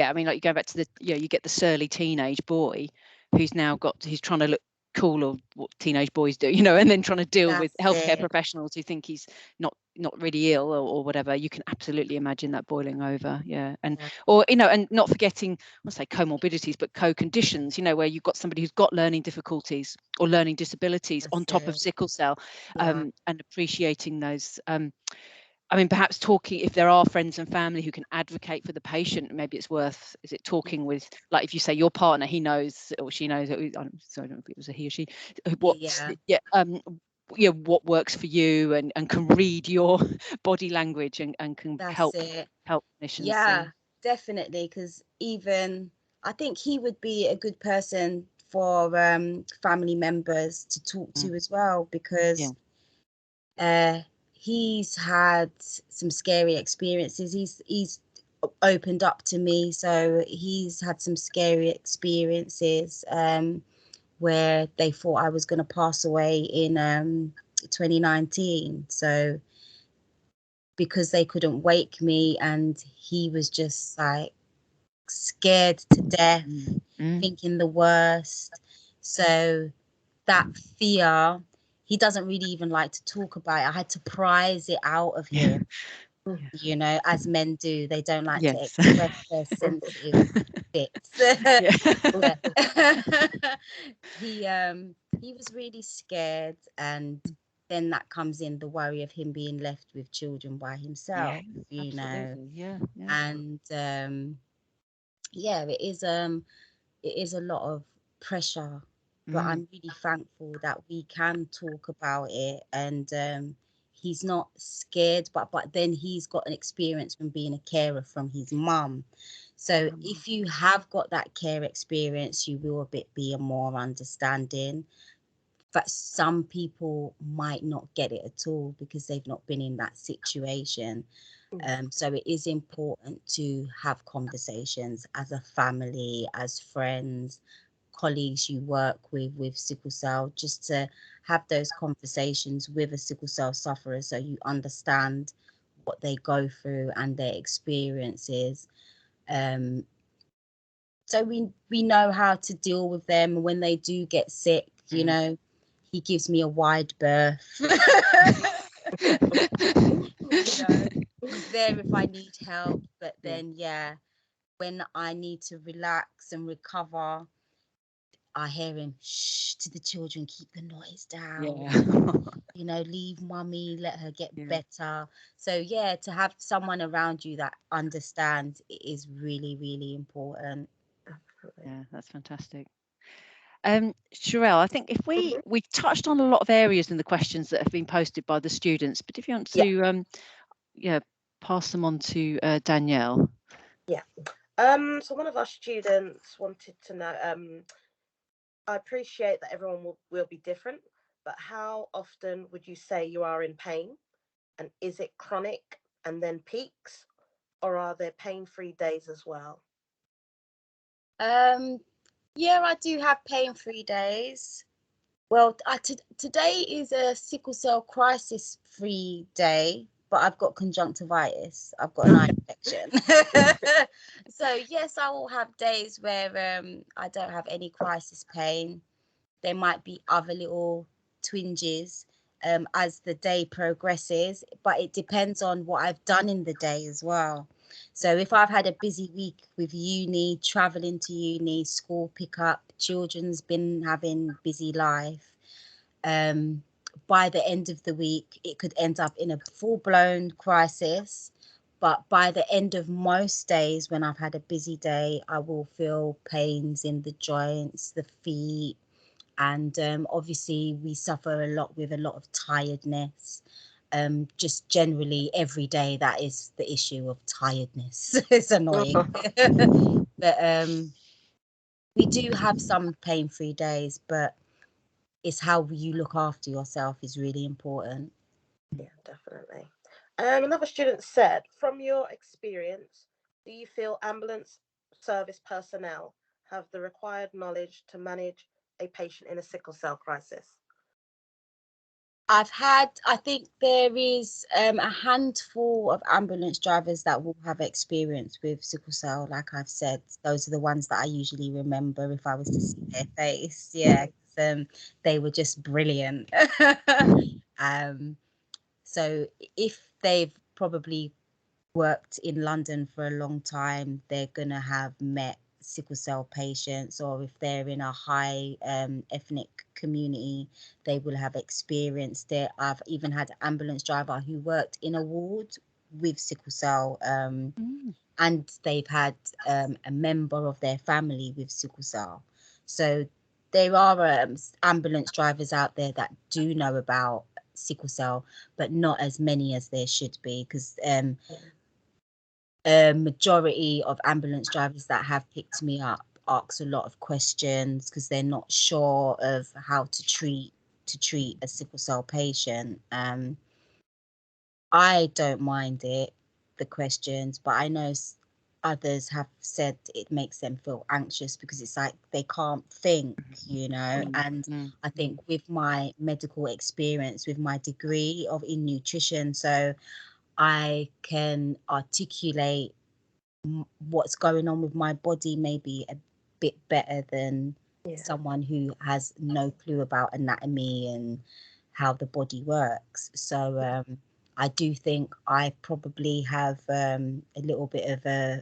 I mean, like you go back to you get the surly teenage boy who's trying to look cool, or what teenage boys do, you know, and then trying to deal with healthcare professionals who think he's not really ill or whatever. You can absolutely imagine that boiling over. Or, you know, and not forgetting, I say comorbidities, but co-conditions, you know, where you've got somebody who's got learning difficulties or learning disabilities on top of sickle cell, and appreciating those. I mean, perhaps talking, if there are friends and family who can advocate for the patient, maybe it's worth, is it talking with, like if you say your partner, he knows or she knows, I don't know if it was a he or she, what works for you, and can read your body language and can help clinicians. Definitely, because even I think he would be a good person for family members to talk to as well, because he's had some scary experiences. He's opened up to me, so he's had some scary experiences where they thought I was going to pass away in 2019. So because they couldn't wake me, and he was just like scared to death, thinking the worst. So that fear, he doesn't really even like to talk about it. I had to prise it out of him. You know, as men do, they don't like to express their sensitive bits. He was really scared, and then that comes in the worry of him being left with children by himself. You know, and it is a lot of pressure, but I'm really thankful that we can talk about it, and he's not scared, but then he's got an experience from being a carer from his mum. So if you have got that care experience, you will be a more understanding. But some people might not get it at all because they've not been in that situation. So it is important to have conversations as a family, as friends, colleagues you work with sickle cell, just to have those conversations with a sickle cell sufferer so you understand what they go through and their experiences. So we know how to deal with them when they do get sick. You know, he gives me a wide berth. You know, he's there if I need help, but then when I need to relax and recover, I hear him, shh, to the children, keep the noise down. You know, leave mummy, let her get better. So to have someone around you that understands is really, really important. Yeah, that's fantastic. Shurelle, I think if we touched on a lot of areas in the questions that have been posted by the students, but if you want to pass them on to Danielle. So one of our students wanted to know, I appreciate that everyone will be different, but how often would you say you are in pain? And is it chronic and then peaks, or are there pain-free days as well? I do have pain-free days. Well, today is a sickle cell crisis-free day, but I've got conjunctivitis. I've got an eye infection. So yes, I will have days where I don't have any crisis pain. There might be other little twinges as the day progresses, but it depends on what I've done in the day as well. So if I've had a busy week with uni, traveling to uni, school pickup, children's been having busy life, by the end of the week, it could end up in a full-blown crisis. But by the end of most days, when I've had a busy day, I will feel pains in the joints, the feet, and obviously we suffer a lot with a lot of tiredness. Just generally every day, that is the issue of tiredness. It's annoying. But we do have some pain-free days, but it's how you look after yourself is really important. Yeah, definitely. Another student said, from your experience, do you feel ambulance service personnel have the required knowledge to manage a patient in a sickle cell crisis? I think there is a handful of ambulance drivers that will have experience with sickle cell. Like I've said, those are the ones that I usually remember if I was to see their face. Yeah, they were just brilliant. So if they've probably worked in London for a long time, they're going to have met sickle cell patients, or if they're in a high ethnic community, they will have experienced it. I've even had an ambulance driver who worked in a ward with sickle cell, and they've had a member of their family with sickle cell. So there are ambulance drivers out there that do know about sickle cell, but not as many as there should be, because a majority of ambulance drivers that have picked me up asks a lot of questions because they're not sure of how to treat a sickle cell patient. I don't mind the questions, but I know others have said it makes them feel anxious because it's like they can't think, and I think with my medical experience, with my degree in nutrition, so I can articulate what's going on with my body maybe a bit better than someone who has no clue about anatomy and how the body works. So I do think I probably have a little bit of a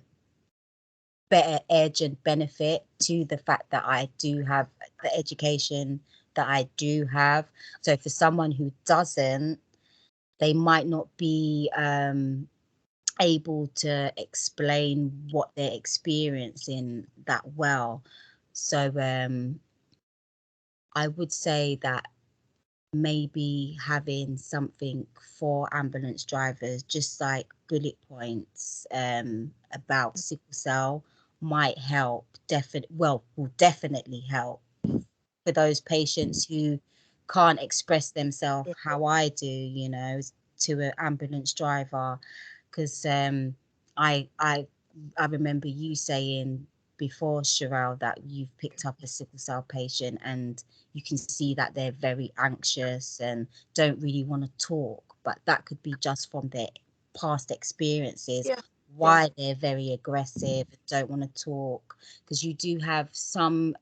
better edge and benefit to the fact that I do have the education that I do have. So for someone who doesn't, they might not be able to explain what they're experiencing that well. So I would say that maybe having something for ambulance drivers, just like bullet points about sickle cell, might help. Will definitely help for those patients who can't express themselves how I do, to an ambulance driver. Because I remember you saying before, Shurelle, that you've picked up a sickle cell patient and you can see that they're very anxious and don't really want to talk, but that could be just from their past experiences, why they're very aggressive and don't want to talk. Because you do have some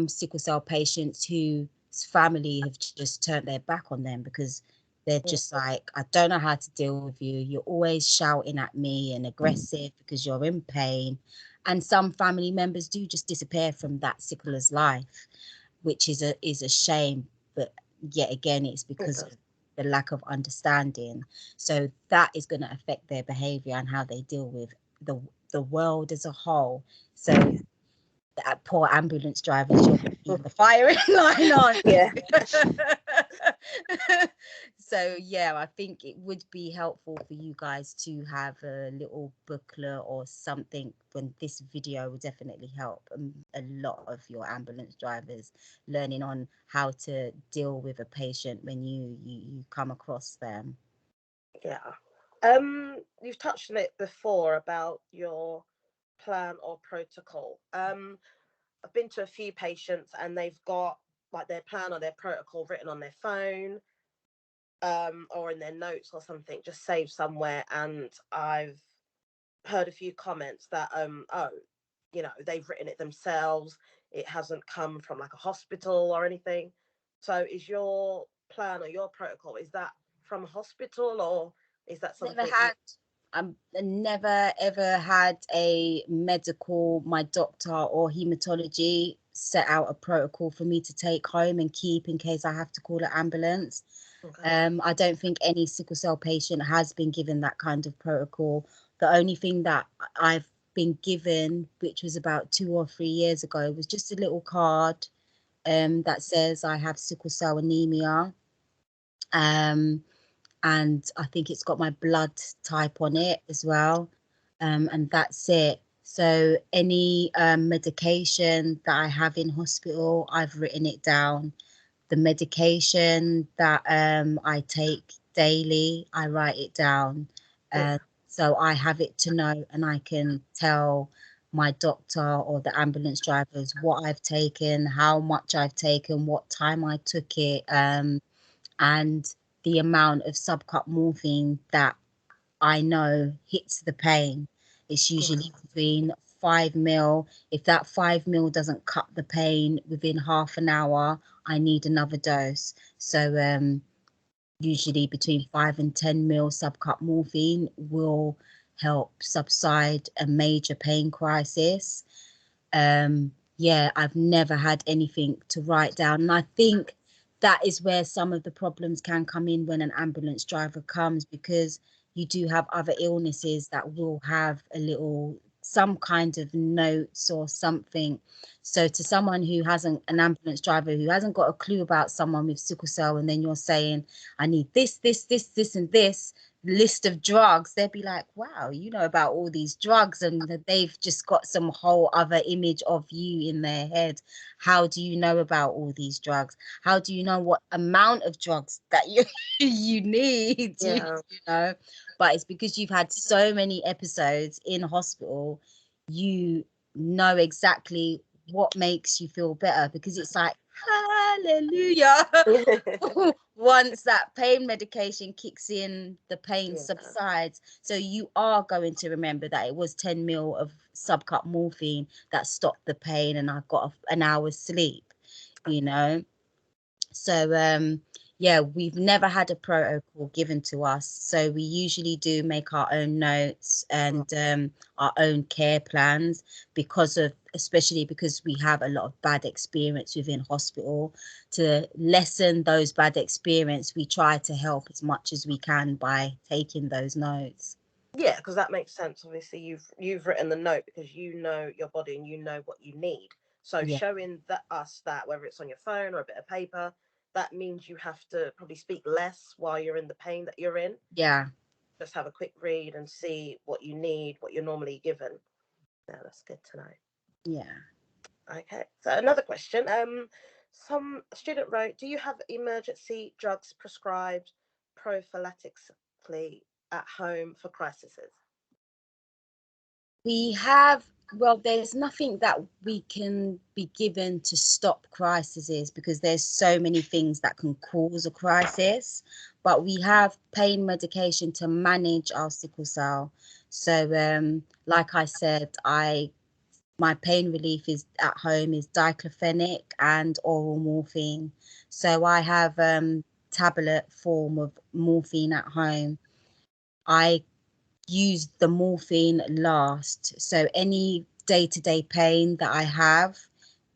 sickle cell patients whose family have just turned their back on them because they're just like, I don't know how to deal with you. You're always shouting at me and aggressive because you're in pain. And some family members do just disappear from that sickler's life, which is a shame. But yet again, it's because of the lack of understanding. So that is going to affect their behavior and how they deal with the world as a whole. So that poor ambulance drivers, you're the firing line, aren't you? So I think it would be helpful for you guys to have a little booklet or something. When this video will definitely help a lot of your ambulance drivers learning on how to deal with a patient when you come across them. You've touched on it before about your plan or protocol. I've been to a few patients and they've got like their plan or their protocol written on their phone or in their notes or something, just saved somewhere. And I've heard a few comments that they've written it themselves, it hasn't come from like a hospital or anything. So is your plan or your protocol, is that from a hospital or is that something I never ever had my doctor or hematology set out a protocol for me to take home and keep in case I have to call an ambulance. I don't think any sickle cell patient has been given that kind of protocol. The only thing that I've been given, which was about 2 or 3 years ago, was just a little card that says I have sickle cell anemia. And I think it's got my blood type on it as well. And that's it. So any medication that I have in hospital, I've written it down. The medication that I take daily, I write it down. So I have it to know, and I can tell my doctor or the ambulance drivers what I've taken, how much I've taken, what time I took it, and the amount of subcut morphine that I know hits the pain. It's usually between 5 mil. If that 5 mil doesn't cut the pain within half an hour, I need another dose. So usually between 5 and 10 mil subcut morphine will help subside a major pain crisis. I've never had anything to write down. And I think that is where some of the problems can come in when an ambulance driver comes, because you do have other illnesses that will have some kind of notes or something. So to someone who hasn't, an ambulance driver who hasn't got a clue about someone with sickle cell, and then you're saying, I need this, and this, list of drugs, they'd be like, wow, you know about all these drugs, and they've just got some whole other image of you in their head. How do you know about all these drugs? How do you know what amount of drugs that you need? Yeah. You know, but it's because you've had so many episodes in hospital, you know exactly what makes you feel better, because it's like, hallelujah. Once that pain medication kicks in, the pain subsides. So you are going to remember that it was 10 mil of subcut morphine that stopped the pain, and I got an hour's sleep, you know. So yeah, we've never had a protocol given to us, so we usually do make our own notes and our own care plans, especially because we have a lot of bad experience within hospital. To lessen those bad experience, we try to help as much as we can by taking those notes. Yeah, because that makes sense. Obviously, you've written the note because you know your body and you know what you need. So Yeah. showing that, whether it's on your phone or a bit of paper, that means you have to probably speak less while you're in the pain that you're in. Yeah. Just have a quick read and see what you need, what you're normally given. Yeah, that's good to know. Yeah. Okay. So another question. Some student wrote, do you have emergency drugs prescribed prophylactically at home for crises? We have, well, there's nothing that we can be given to stop crises, because there's so many things that can cause a crisis, but we have pain medication to manage our sickle cell. So like I said, my pain relief is at home is diclofenac and oral morphine. So I have tablet form of morphine at home. I use the morphine last. So any day-to-day pain that I have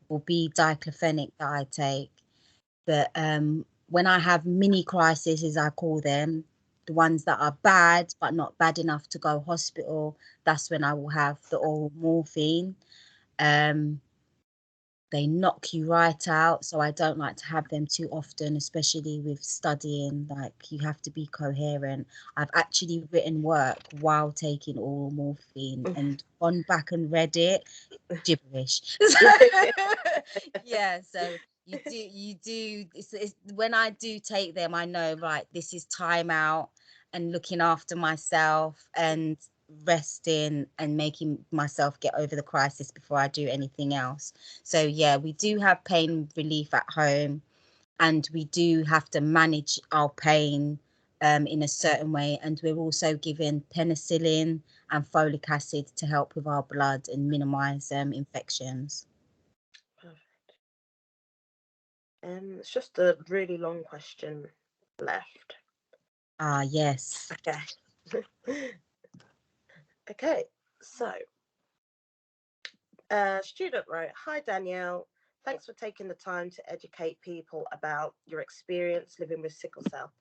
will be diclofenac that I take. But when I have mini crises, as I call them, the ones that are bad but not bad enough to go hospital, that's when I will have the oral morphine. They knock you right out, so I don't like to have them too often, especially with studying. Like, you have to be coherent. I've actually written work while taking oral morphine and gone back and read it, gibberish. Yeah, so you do it's when I do take them, I know, right, this is time out and looking after myself and resting and making myself get over the crisis before I do anything else. So yeah, we do have pain relief at home, and we do have to manage our pain in a certain way, and we're also given penicillin and folic acid to help with our blood and minimize infections. Perfect. It's just a really long question left. Yes. Okay. Okay, so student wrote, hi Danielle, thanks for taking the time to educate people about your experience living with sickle cell.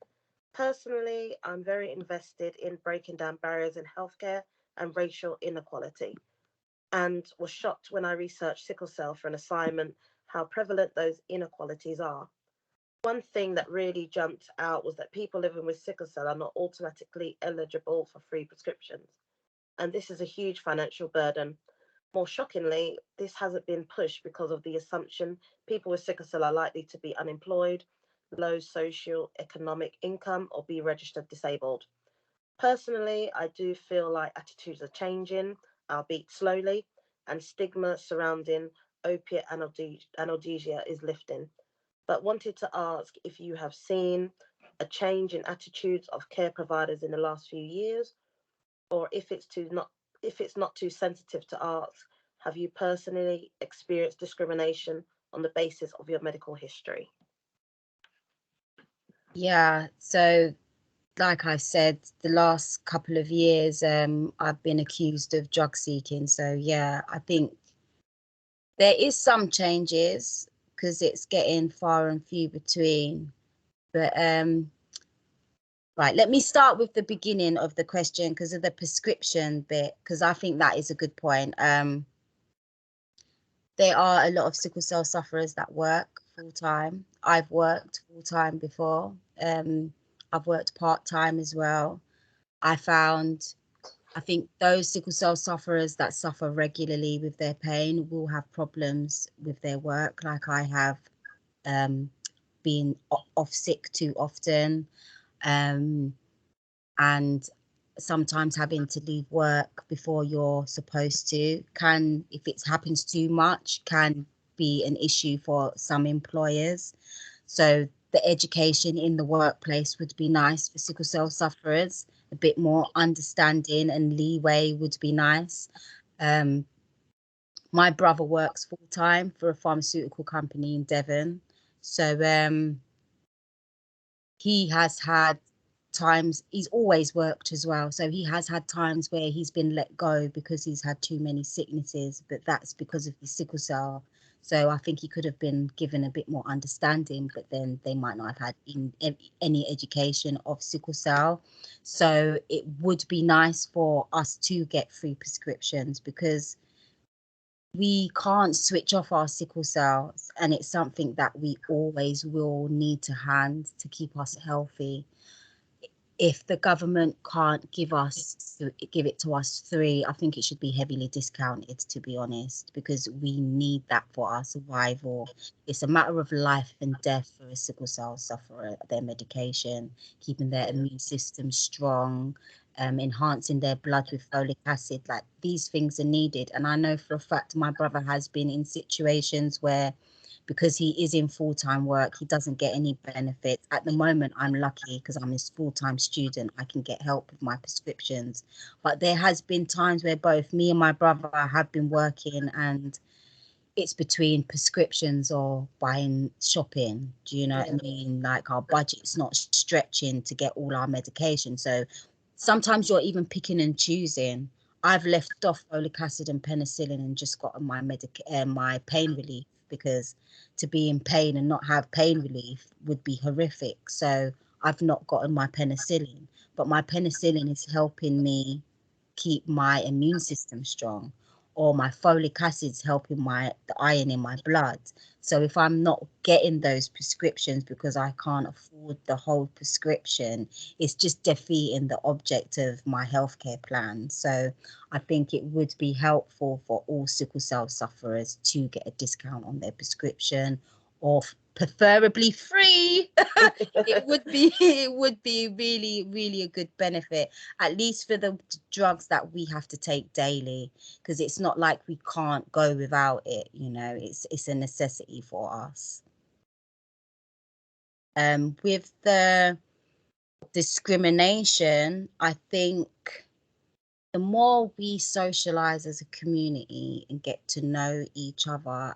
Personally, I'm very invested in breaking down barriers in healthcare and racial inequality, and was shocked when I researched sickle cell for an assignment how prevalent those inequalities are. One thing that really jumped out was that people living with sickle cell are not automatically eligible for free prescriptions, and this is a huge financial burden. More shockingly, this hasn't been pushed because of the assumption people with sickle cell are likely to be unemployed, low socio-economic income, or be registered disabled. Personally, I do feel like attitudes are changing, albeit slowly, and stigma surrounding opiate analgesia is lifting. But wanted to ask if you have seen a change in attitudes of care providers in the last few years, or if it's not too sensitive to ask, have you personally experienced discrimination on the basis of your medical history? Yeah, so like I said, the last couple of years, I've been accused of drug seeking. So yeah, I think there is some changes, because it's getting far and few between. But right, let me start with the beginning of the question, because of the prescription bit, because I think that is a good point. There are a lot of sickle cell sufferers that work full time. I've worked full time before. I've worked part time as well. I think those sickle cell sufferers that suffer regularly with their pain will have problems with their work, like I have been off sick too often, and sometimes having to leave work before you're supposed to can, if it happens too much, can be an issue for some employers. So the education in the workplace would be nice for sickle cell sufferers. A bit more understanding and leeway would be nice. My brother works full time for a pharmaceutical company in Devon. So he has had times, he's always worked as well. So he has had times where he's been let go because he's had too many sicknesses, but that's because of his sickle cell. So I think he could have been given a bit more understanding, but then they might not have had any education of sickle cell. So it would be nice for us to get free prescriptions, because we can't switch off our sickle cells, and it's something that we always will need to hand to keep us healthy. If the government can't give it to us free, I think it should be heavily discounted, to be honest, because we need that for our survival. It's a matter of life and death for a sickle cell sufferer, their medication, keeping their immune system strong, enhancing their blood with folic acid. Like, these things are needed. And I know for a fact my brother has been in situations where, because he is in full-time work, he doesn't get any benefits. At the moment, I'm lucky because I'm his full-time student. I can get help with my prescriptions. But there has been times where both me and my brother have been working, and it's between prescriptions or shopping. Do you know what I mean? Like, our budget's not stretching to get all our medication. So sometimes you're even picking and choosing. I've left off folic acid and penicillin and just gotten my pain relief, because to be in pain and not have pain relief would be horrific. So I've not gotten my penicillin, but my penicillin is helping me keep my immune system strong, or my folic acid's helping the iron in my blood. So if I'm not getting those prescriptions because I can't afford the whole prescription, it's just defeating the object of my healthcare plan. So I think it would be helpful for all sickle cell sufferers to get a discount on their prescription, or preferably free. It would be really, really a good benefit, at least for the drugs that we have to take daily, because it's not like we can't go without it. It's a necessity for us. With the discrimination, I think the more we socialize as a community and get to know each other,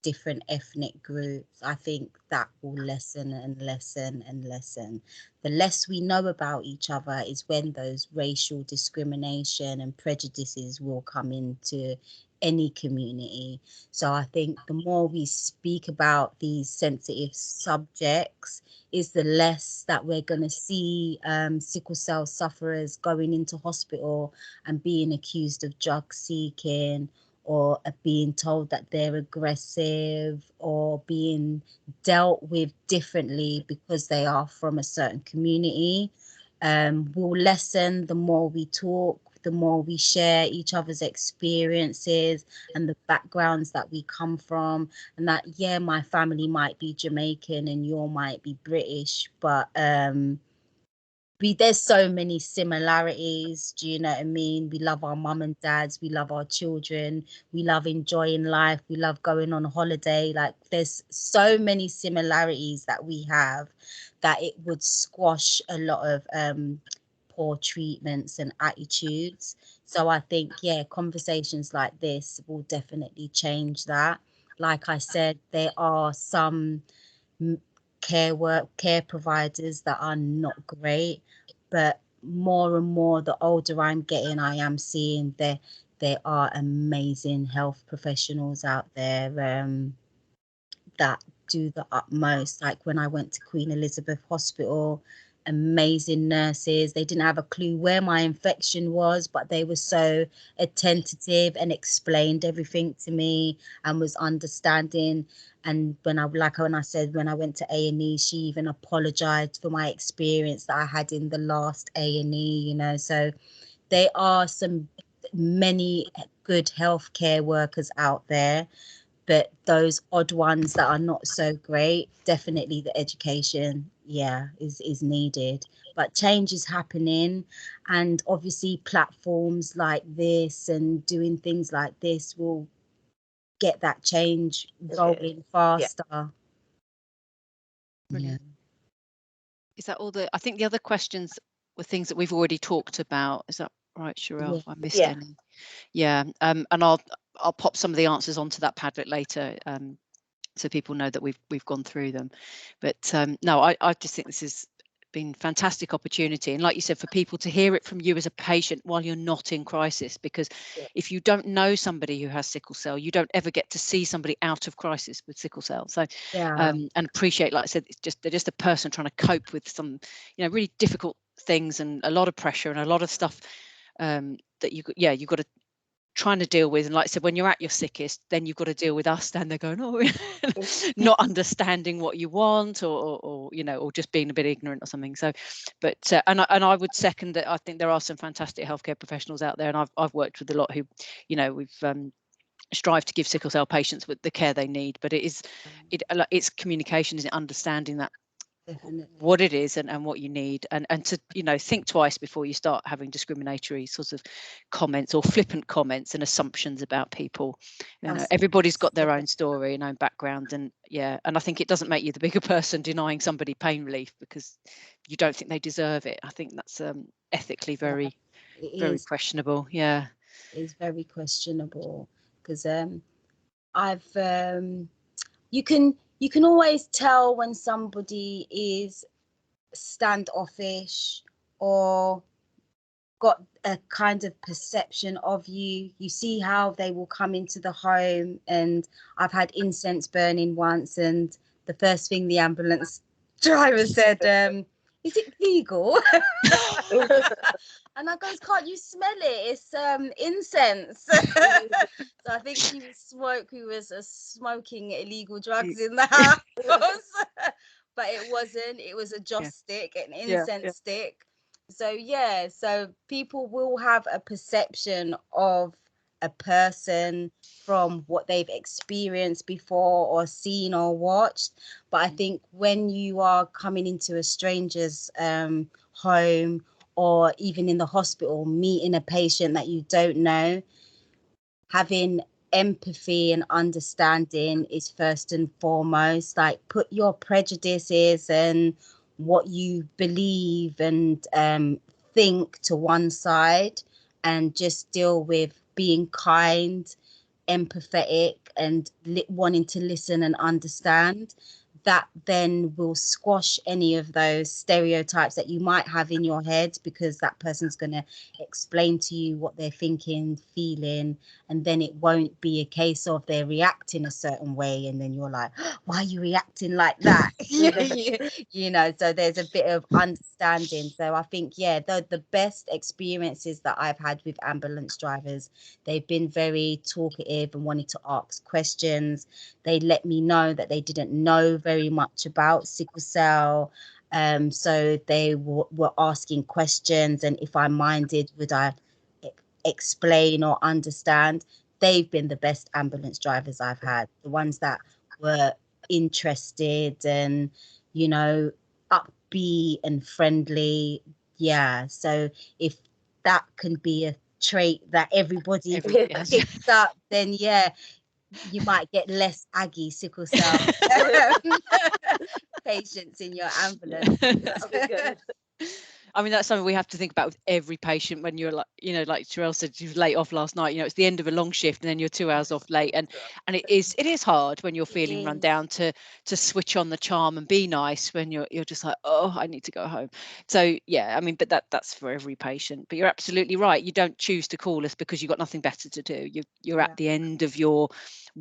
different ethnic groups, I think that will lessen and lessen and lessen. The less we know about each other is when those racial discrimination and prejudices will come into any community. So I think the more we speak about these sensitive subjects, is the less that we're going to see sickle cell sufferers going into hospital and being accused of drug seeking, or being told that they're aggressive, or being dealt with differently because they are from a certain community. Will lessen the more we talk, the more we share each other's experiences and the backgrounds that we come from. And that, yeah, my family might be Jamaican and yours might be British, but there's so many similarities. Do you know what I mean? We love our mum and dads, we love our children, we love enjoying life, we love going on holiday. Like, there's so many similarities that we have, that it would squash a lot of poor treatments and attitudes. So I think, yeah, conversations like this will definitely change that. Like I said, there are some care providers that are not great, but more and more, the older I'm getting, I am seeing there are amazing health professionals out there that do the utmost. Like, when I went to Queen Elizabeth Hospital, amazing nurses. They didn't have a clue where my infection was, but they were so attentive and explained everything to me and was understanding. And when I said, when I went to A&E, she even apologized for my experience that I had in the last A&E, you know. So there are many good healthcare workers out there, but those odd ones that are not so great, definitely the education, is needed. But change is happening, and obviously platforms like this and doing things like this will get that change rolling faster. Brilliant. Is that all I think the other questions were things that we've already talked about. Is that right, Shurelle? If I missed any. And I'll pop some of the answers onto that Padlet later, so people know that we've gone through them. But no, I just think this has been fantastic opportunity, and like you said, for people to hear it from you as a patient while you're not in crisis, because if you don't know somebody who has sickle cell, you don't ever get to see somebody out of crisis with sickle cell. So and appreciate, like I said, they're just a person trying to cope with some really difficult things and a lot of pressure and a lot of stuff that you've got to trying to deal with. And like I said, when you're at your sickest, then you've got to deal with us, and they're going, not understanding what you want, or just being a bit ignorant or something. So but and I would second that. I think there are some fantastic healthcare professionals out there, and I've worked with a lot who we've strive to give sickle cell patients with the care they need, but it's communication, is it understanding that what it is and what you need, and to think twice before you start having discriminatory sorts of comments or flippant comments and assumptions about people. Everybody's got their own story and own background, and I think it doesn't make you the bigger person denying somebody pain relief because you don't think they deserve it. I think that's ethically very questionable. It's very questionable, because you can always tell when somebody is standoffish or got a kind of perception of you. You see how they will come into the home, and I've had incense burning once, and the first thing the ambulance driver said, is it legal? And I goes, can't you smell it? It's incense. So I think he was smoking illegal drugs in the house. But it wasn't. It was a joss stick, an incense stick. So so people will have a perception of a person from what they've experienced before or seen or watched. But I think when you are coming into a stranger's home, or even in the hospital, meeting a patient that you don't know, having empathy and understanding is first and foremost. Like, put your prejudices and what you believe and think to one side, and just deal with being kind, empathetic, and wanting to listen and understand. That then will squash any of those stereotypes that you might have in your head, because that person's going to explain to you what they're thinking, feeling, and then it won't be a case of they're reacting a certain way and then you're like, why are you reacting like that? So there's a bit of understanding. So I think the best experiences that I've had with ambulance drivers, they've been very talkative and wanted to ask questions. They let me know that they didn't know very much about sickle cell, so they were asking questions, and if I minded, would I explain or understand. They've been the best ambulance drivers I've had, the ones that were interested and upbeat and friendly. So if that can be a trait that everybody picks up, then you might get less Aggie sickle cell patients in your ambulance. I mean, that's something we have to think about with every patient when you're like Shurelle said, you was late off last night, it's the end of a long shift and then you're 2 hours off late. And it is hard when you're feeling run down to switch on the charm and be nice when you're just like, oh, I need to go home. So, I mean, but that's for every patient. But you're absolutely right. You don't choose to call us because you've got nothing better to do. You're at the end of your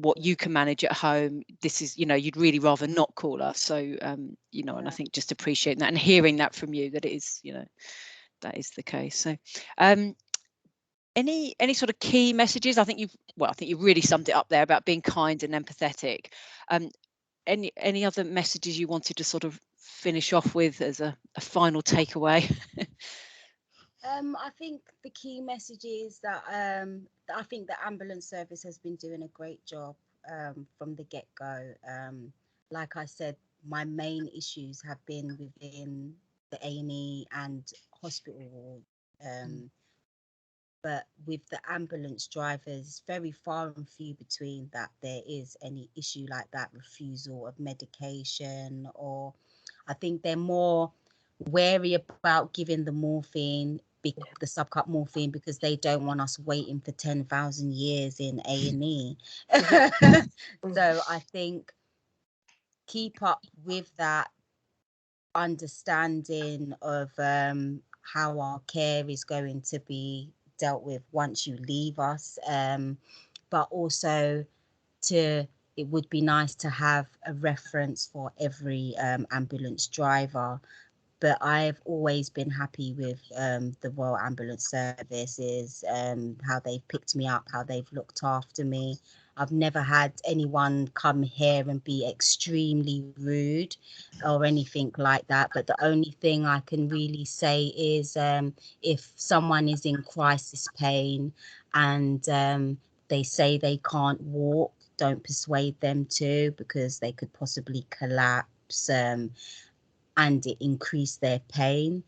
what you can manage at home, this is, you'd really rather not call us. So, and I think just appreciating that and hearing that from you, that it is, that is the case. So, any sort of key messages? I think you've really summed it up there about being kind and empathetic. Any other messages you wanted to sort of finish off with as a final takeaway? I think the key message is that I think the ambulance service has been doing a great job from the get-go. Like I said, my main issues have been within the A&E and hospital. But with the ambulance drivers, it's very far and few between that there is any issue like that, refusal of medication, or I think they're more wary about giving the morphine, the subcut morphine, because they don't want us waiting for 10,000 years in A&E. So I think keep up with that understanding of how our care is going to be dealt with once you leave us, but also it would be nice to have a reference for every ambulance driver. But I've always been happy with the Royal Ambulance Services, how they've picked me up, how they've looked after me. I've never had anyone come here and be extremely rude or anything like that. But the only thing I can really say is if someone is in crisis pain and they say they can't walk, don't persuade them to, because they could possibly collapse and it increased their pain.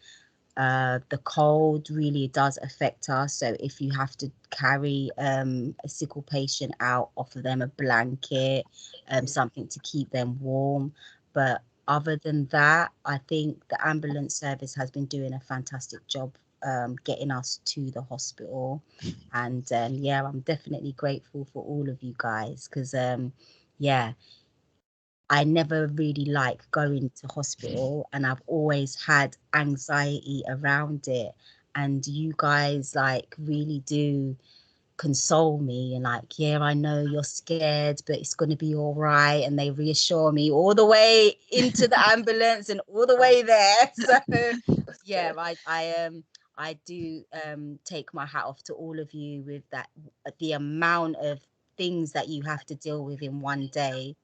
The cold really does affect us. So if you have to carry a sickle patient out, offer them a blanket, something to keep them warm. But other than that, I think the ambulance service has been doing a fantastic job getting us to the hospital. And I'm definitely grateful for all of you guys, because I never really like going to hospital, and I've always had anxiety around it. And you guys really do console me and I know you're scared, but it's going to be all right. And they reassure me all the way into the ambulance and all the way there. So I do take my hat off to all of you with that, the amount of things that you have to deal with in one day.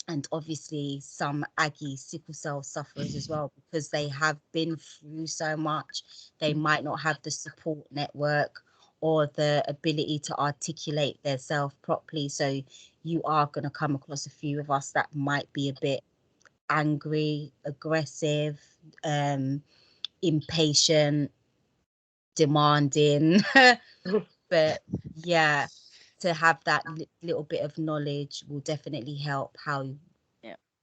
And obviously some Aggie sickle cell sufferers as well, because they have been through so much. They might not have the support network or the ability to articulate themselves properly. So you are going to come across a few of us that might be a bit angry, aggressive, impatient, demanding. But to have that little bit of knowledge will definitely help how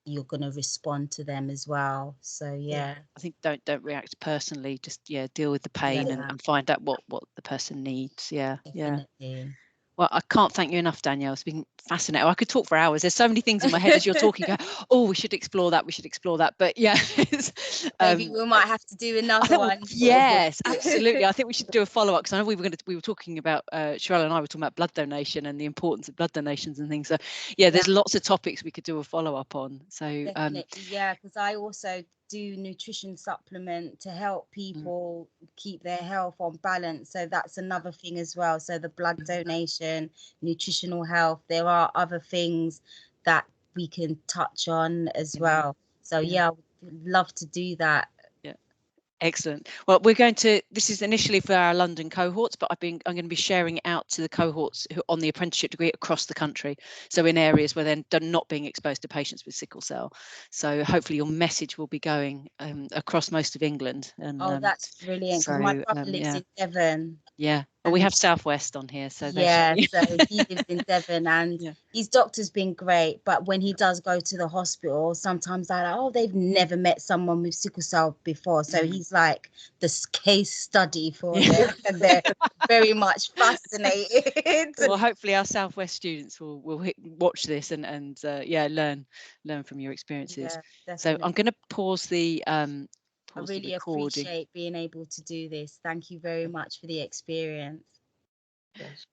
you're going to respond to them as well. So I think don't react personally, just deal with the pain and find out what the person needs. Definitely. Well, I can't thank you enough, Danielle. It's been fascinating. I could talk for hours. There's so many things in my head as you're talking. We should explore that. But maybe we might have to do another one. Yes, absolutely. I think we should do a follow-up, because I know we were talking about Shurelle and I were talking about blood donation and the importance of blood donations and things. So there's lots of topics we could do a follow-up on. So because I also do nutrition supplement to help people keep their health on balance. So that's another thing as well. So the blood donation, nutritional health, there are other things that we can touch on as well. So I would love to do that. Excellent. Well, this is initially for our London cohorts, but I'm going to be sharing it out to the cohorts who on the apprenticeship degree across the country. So in areas where they're not being exposed to patients with sickle cell. So hopefully your message will be going across most of England. And, that's brilliant. So, my brother lives in Devon. Yeah. Well, we have Southwest on here. So so he lives in Devon, and his doctor's been great. But when he does go to the hospital, sometimes they're like, they've never met someone with sickle cell before. So he's like the case study for them, and they're very much fascinated. Well, hopefully our Southwest students will watch this and learn from your experiences. So I'm going to pause the I really appreciate being able to do this. Thank you very much for the experience. Yes.